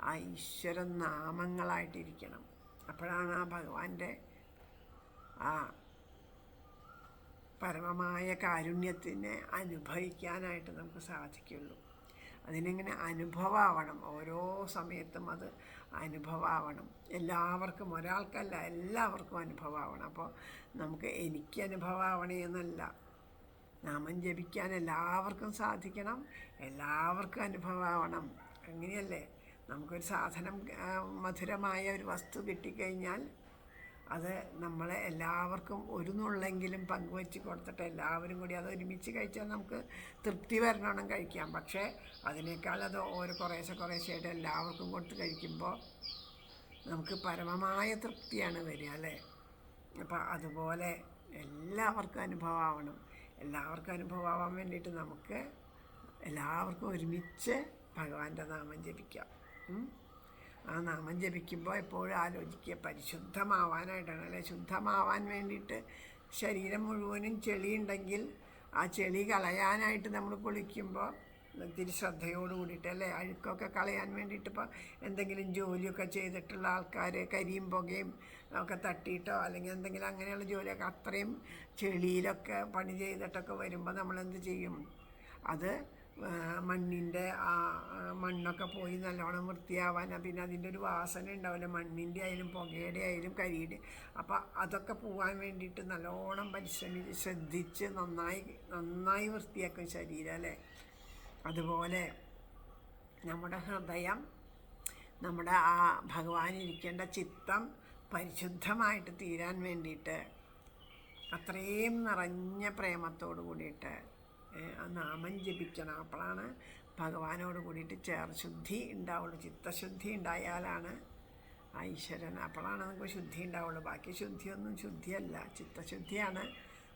ആ ഈശ്വര നാമങ്ങളായിട്ടിരിക്കണം. അപ്പോഴാണ് ആ ഭഗവാന്റെ ആ പരമമായ കാരുണ്യത്തിനെ അനുഭവിക്കാനായിട്ട് നമുക്ക് സാധിക്കുള്ളൂ. അതിനെങ്ങനെ അനുഭവമാവണം, ഓരോ സമയത്തും അത് അനുഭവമാവണം. എല്ലാവർക്കും, ഒരാൾക്കല്ല എല്ലാവർക്കും അനുഭവമാവണം. അപ്പോൾ നമുക്ക് എനിക്ക് അനുഭവമാവണേ എന്നല്ല, നാമം ജപിക്കാൻ എല്ലാവർക്കും സാധിക്കണം, എല്ലാവർക്കും അനുഭവമാവണം. അങ്ങനെയല്ലേ? നമുക്കൊരു സാധനം, മധുരമായ ഒരു വസ്തു കിട്ടിക്കഴിഞ്ഞാൽ അത് നമ്മളെ എല്ലാവർക്കും ഒരു നുള്ളെങ്കിലും പങ്കുവെച്ച് കൊടുത്തിട്ട് എല്ലാവരും കൂടി അത് ഒരുമിച്ച് കഴിച്ചാൽ നമുക്ക് തൃപ്തി വരണം കഴിക്കാം. പക്ഷേ അതിനേക്കാൾ അത് കുറേശ്ശെയായിട്ട് എല്ലാവർക്കും കൊടുത്ത് കഴിക്കുമ്പോൾ നമുക്ക് പരമമായ തൃപ്തിയാണ് വരിക അല്ലേ? അപ്പം അതുപോലെ എല്ലാവർക്കും അനുഭവമാവണം. എല്ലാവർക്കും അനുഭവമാവാൻ വേണ്ടിയിട്ട് നമുക്ക് എല്ലാവർക്കും ഒരുമിച്ച് ഭഗവാന്റെ നാമം ജപിക്കാം. ആ നാമം ജപിക്കുമ്പോൾ എപ്പോഴും ആലോചിക്കുക, പരിശുദ്ധമാവാനായിട്ടാണ് അല്ലേ? ശുദ്ധമാവാൻ വേണ്ടിയിട്ട് ശരീരം മുഴുവനും ചെളിയുണ്ടെങ്കിൽ ആ ചെളി കളയാനായിട്ട് നമ്മൾ കുളിക്കുമ്പോൾ ഇത്തിരി ശ്രദ്ധയോട് കൂടിയിട്ട് അല്ലേ? അഴുക്കൊക്കെ കളയാൻ വേണ്ടിയിട്ട് ഇപ്പോൾ എന്തെങ്കിലും ജോലിയൊക്കെ ചെയ്തിട്ടുള്ള ആൾക്കാർ കരിയും പുകയും ഒക്കെ തട്ടിയിട്ടോ അല്ലെങ്കിൽ എന്തെങ്കിലും അങ്ങനെയുള്ള ജോലിയൊക്കെ അത്രയും ചെളിയിലൊക്കെ പണി ചെയ്തിട്ടൊക്കെ വരുമ്പോൾ നമ്മളെന്ത് ചെയ്യും? അത് മണ്ണിൻ്റെ ആ മണ്ണൊക്കെ പോയി നല്ലോണം വൃത്തിയാവാൻ, പിന്നെ അതിൻ്റെ ഒരു വാസന ഉണ്ടാവില്ല, മണ്ണിൻ്റെ ആയാലും പുകയുടെ ആയാലും കരിയുടെ. അപ്പോൾ അതൊക്കെ പോകാൻ വേണ്ടിയിട്ട് നല്ലോണം ശ്രദ്ധിച്ച് നന്നായി വൃത്തിയാക്കും ശരീരം അല്ലേ? അതുപോലെ നമ്മുടെ ഹൃദയം, നമ്മുടെ ആ ഭഗവാൻ ഇരിക്കേണ്ട ചിത്തം പരിശുദ്ധമായിട്ട് തീരാൻ വേണ്ടിയിട്ട് അത്രയും നിറഞ്ഞ പ്രേമത്തോട് കൂടിയിട്ട് ആ നാമം ജപിക്കണം. അപ്പോഴാണ് ഭഗവാനോട് കൂടിയിട്ട് ശുദ്ധി ഉണ്ടാവുള്ളൂ. ചിത്തശുദ്ധി ഉണ്ടായാലാണ് ഈശ്വരൻ, അപ്പോഴാണ് നമുക്ക് ശുദ്ധി ഉണ്ടാവുള്ളൂ. ബാക്കി ശുദ്ധിയൊന്നും ശുദ്ധിയല്ല, ചിത്തശുദ്ധിയാണ്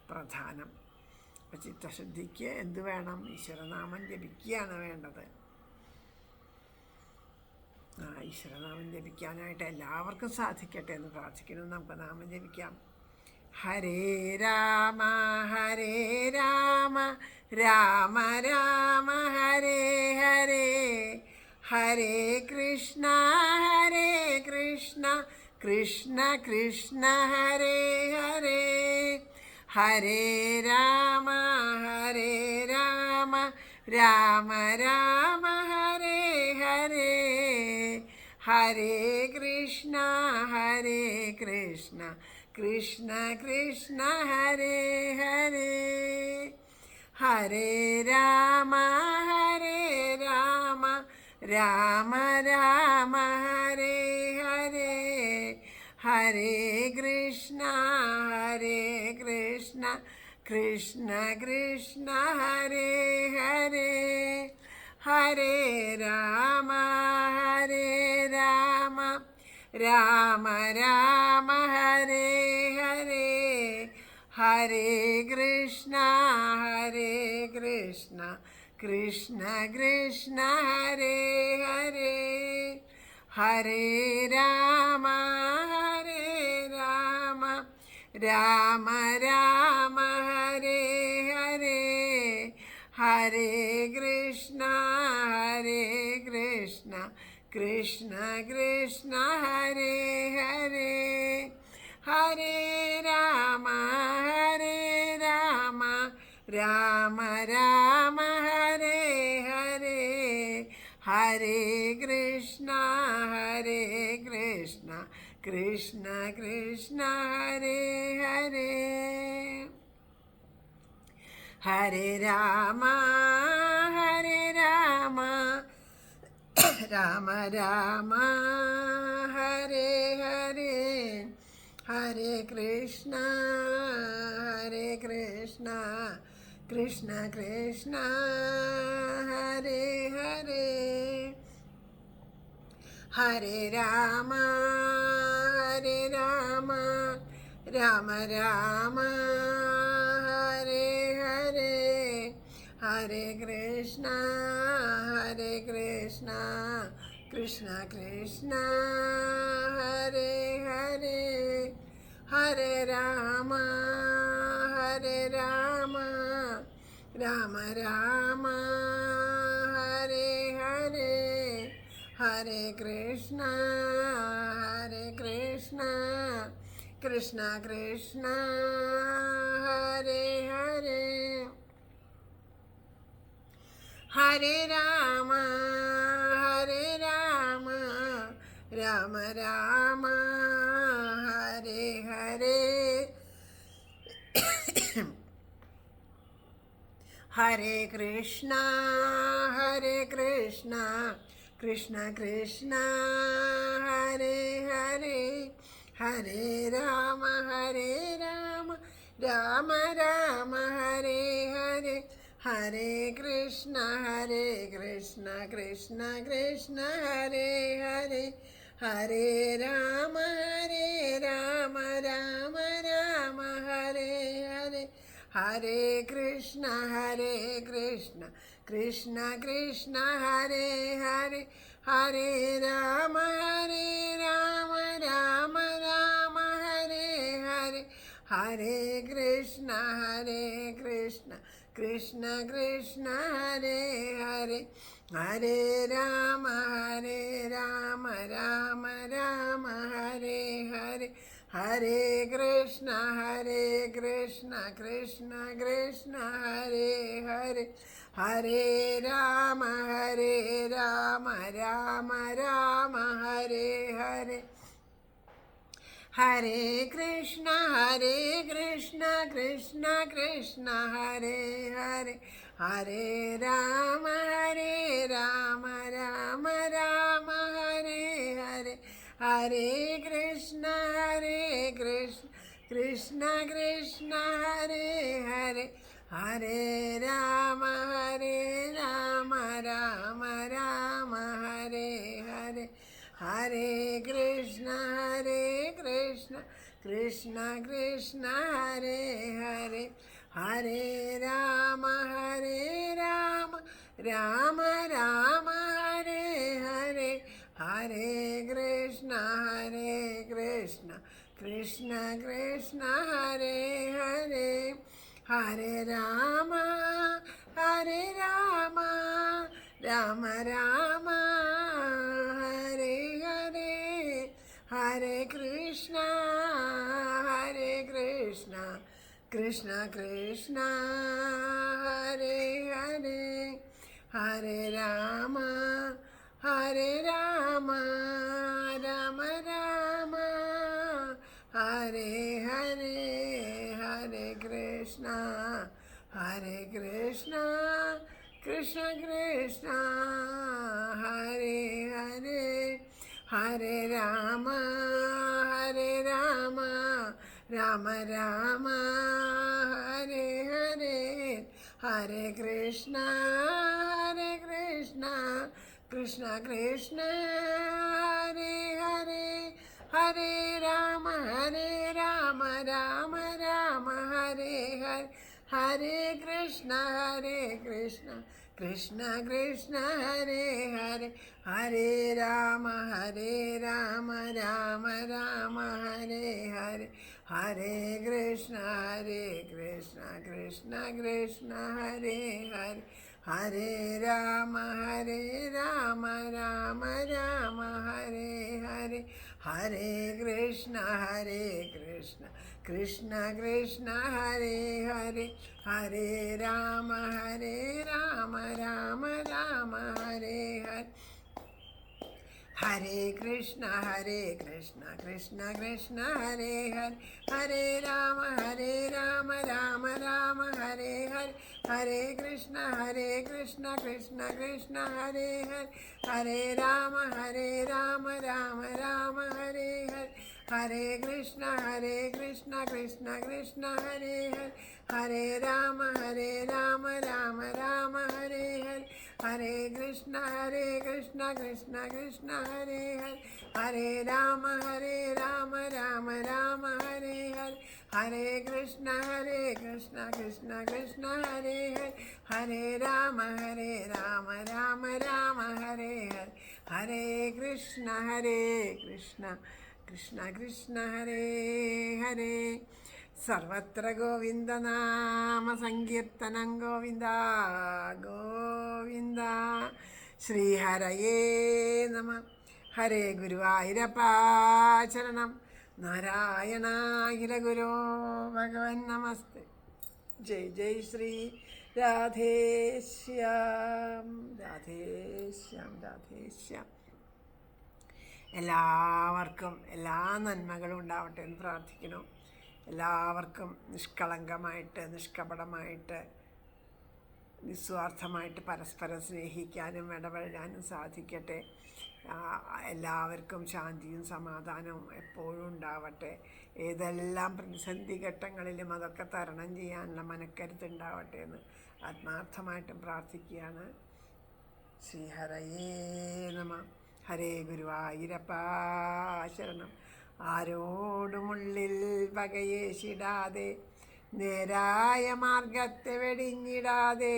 പ്രധാനം. അപ്പം ചിത്തശുദ്ധിക്ക് എന്ത് വേണം? ഈശ്വരനാമം ജപിക്കുകയാണ് വേണ്ടത്. ഈശ്വരനാമം ജപിക്കാനായിട്ട് എല്ലാവർക്കും സാധിക്കട്ടെ എന്ന് പ്രാർത്ഥിക്കുന്നു. നമുക്ക് നാമം ജപിക്കാം. ഹരേ രാമ ഹരേ രാമ രാമ രാമ ഹരേ ഹരേ, ഹരേ കൃഷ്ണ കൃഷ്ണ കൃഷ്ണ ഹരേ ഹരേ, ഹരേ രാമ രാമ രാമ ഹരേ ഹരേ, ഹരേ കൃഷ്ണ കൃഷ്ണ കൃഷ്ണ ഹരേ ഹരേ, ഹരേ രാമ രാമ രാമ ഹരേ ഹരേ, ഹരേ കൃഷ്ണ കൃഷ്ണ കൃഷ്ണ ഹരേ ഹരേ, ഹരേ രാമ രാമ രാമ ഹരേ ഹരേ, ഹരേ കൃഷ്ണ കൃഷ്ണ കൃഷ്ണ ഹരേ ഹരേ, ഹരേ രാമ രാമ രാമ ഹരേ ഹരേ, ഹരേ കൃഷ്ണ കൃഷ്ണ കൃഷ്ണ ഹരേ ഹരേ, ഹരേ രാമ രാമ രാമ ഹരേ ഹരേ, ഹരേ കൃഷ്ണ കൃഷ്ണ കൃഷ്ണ ഹരേ ഹരേ, ഹരേ രാമ രാമ രാമ ഹരേ ഹരേ, ഹരേ കൃഷ്ണ കൃഷ്ണ കൃഷ്ണ ഹരേ ഹരേ, ഹരേ രാമ രാമ രാമ ഹരേ ഹരേ, ഹരേ കൃഷ്ണ കൃഷ്ണ കൃഷ്ണ ഹരേ ഹരേ, ഹരേ രാമ രാമ രാമ ഹരേ ഹരേ, ഹരേ കൃഷ്ണ കൃഷ്ണ കൃഷ്ണ ഹരേ ഹരേ, ഹരേ രാമ രാമ രാമ ഹരേ ഹരേ, ഹരേ കൃഷ്ണ കൃഷ്ണ കൃഷ്ണ ഹരേ ഹരേ, ഹരേ രാമ രാമ രാമ ഹരേ ഹരേ, ഹരേ കൃഷ്ണ കൃഷ്ണ കൃഷ്ണ ഹരേ ഹരേ, ഹരേ രാമ രാമ രാമ ഹരേ ഹരേ, ഹരേ കൃഷ്ണ കൃഷ്ണ കൃഷ്ണ ഹരേ ഹരേ, ഹരേ രാമ രാമ രാമ ഹരേ ഹരേ, ഹരേ കൃഷ്ണ കൃഷ്ണ കൃഷ്ണ ഹരേ ഹരേ, ഹരേ രാമ രാമ രാമ ഹരേ ഹരേ, ഹരേ കൃഷ്ണ കൃഷ്ണ കൃഷ്ണ ഹരേ ഹരേ, ഹരേ രാമ രാമ രാമ ഹരേ ഹരേ, ഹരേ കൃഷ്ണ കൃഷ്ണ കൃഷ്ണ ഹരേ ഹരേ, ഹരേ രാമ രാമ രാമ ഹരേ ഹരേ, ഹരേ കൃഷ്ണ കൃഷ്ണ കൃഷ്ണ ഹരേ ഹരേ, ഹരേ രാമ രാമ രാമ ഹരേ ഹരേ, ഹരേ കൃഷ്ണ കൃഷ്ണ കൃഷ്ണ ഹരേ ഹരേ, ഹരേ രാമ രാമ രാമ ഹരേ ഹരേ, ഹരേ ഹരേ കൃഷ്ണ ഹരേ കൃഷ്ണ കൃഷ്ണ കൃഷ്ണ ഹരേ ഹരേ ഹരേ രാമ ഹരേ രാമ രാമ രാമ ഹരേ ഹരേ ഹരേ കൃഷ്ണ കൃഷ്ണ കൃഷ്ണ ഹരേ ഹരേ ഹരേ രാമ രാമ രാമ രാമ ഹരേ ഹരേ ഹരേ കൃഷ്ണ കൃഷ്ണ കൃഷ്ണ ഹരേ ഹരേ ഹരേ രാമ രാമ രാമ ഹരേ ഹരേ ഹരേ കൃഷ്ണ കൃഷ്ണ കൃഷ്ണ ഹരേ ഹരേ ഹരേ രാമ രാമ രാമ ഹരേ ഹരേ ഹരേ കൃഷ്ണ കൃഷ്ണ കൃഷ്ണ ഹരേ ഹരേ ഹരേ രാമ രാമ രാമ ഹരേ ഹരേ ഹരേ കൃഷ്ണ കൃഷ്ണ കൃഷ്ണ ഹരേ ഹരേ ഹരേ രാമ രാമ രാമ ഹരേ ഹരേ ഹരേ കൃഷ്ണ കൃഷ്ണ കൃഷ്ണ ഹരേ ഹരേ ഹരേ രാമ രാമ രാമ ഹരേ ഹരേ ഹരേ കൃഷ്ണ കൃഷ്ണ കൃഷ്ണ ഹരേ ഹരേ ഹരേ രാമ രാമ രാമ ഹരേ ഹരേ ഹരേ കൃഷ്ണ കൃഷ്ണ കൃഷ്ണ ഹരേ ഹരേ ഹരേ രാമ രാമ രാമ ഹരേ ഹരേ ഹരേ കൃഷ്ണ കൃഷ്ണ കൃഷ്ണ ഹരേ ഹരേ ഹരേ രാമ രാമ ഹരേ ഹരേ ഹരേ കൃഷ്ണ കൃഷ്ണ കൃഷ്ണ ഹരേ ഹരേ ഹരേ രാമ രാമ ഹരേ ഹരേ ഹരേ കൃഷ്ണ കൃഷ്ണ കൃഷ്ണ ഹരേ ഹരേ ഹരേ രാമ രാമ ഹരേ ഹരേ ഹരേ കൃഷ്ണ കൃഷ്ണ കൃഷ്ണ ഹരേ ഹരേ സർവത്ര ഗോവിന്ദനാമ സങ്കീർത്തനം ഗോവിന്ദ ഗോവിന്ദ ശ്രീഹരയേ നമ ഹരേ ഗുരുവായൂരപ്പ ശരണം നാരായണാഖില ഗുരോ ഭഗവൻ നമസ്തേ ജയ് ജയ് ശ്രീ രാധേശ്യാം രാധേശ്യാം രാധേശ്യാം. എല്ലാവർക്കും എല്ലാ നന്മകളും ഉണ്ടാവട്ടെ എന്ന് പ്രാർത്ഥിക്കുന്നു. എല്ലാവർക്കും നിഷ്കളങ്കമായിട്ട് നിഷ്കപടമായിട്ട് നിസ്വാർത്ഥമായിട്ട് പരസ്പരം സ്നേഹിക്കാനും ഇടപഴകാനും സാധിക്കട്ടെ. എല്ലാവർക്കും ശാന്തിയും സമാധാനവും എപ്പോഴും ഉണ്ടാവട്ടെ. ഏതെല്ലാം പ്രതിസന്ധി ഘട്ടങ്ങളിലും അതൊക്കെ തരണം ചെയ്യാനുള്ള മനക്കരുത്തുണ്ടാവട്ടെ എന്ന് ആത്മാർത്ഥമായിട്ടും പ്രാർത്ഥിക്കുകയാണ്. ശ്രീഹരയേ നമ. ഹരേ ഗുരുവായൂരപ്പ ശരണം. ആരോടുമുള്ളിൽ പകയേശിടാതെ നേരായ മാർഗത്തെ വെടിഞ്ഞിടാതെ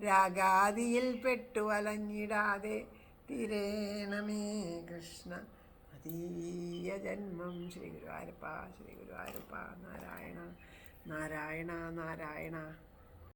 രാഗാദിയിൽ പെട്ടു അലഞ്ഞിടാതെ തിരേണമേ കൃഷ്ണ അതീയ ജന്മം. ശ്രീ ഗുരുവായൂരപ്പ നാരായണ നാരായണ നാരായണ.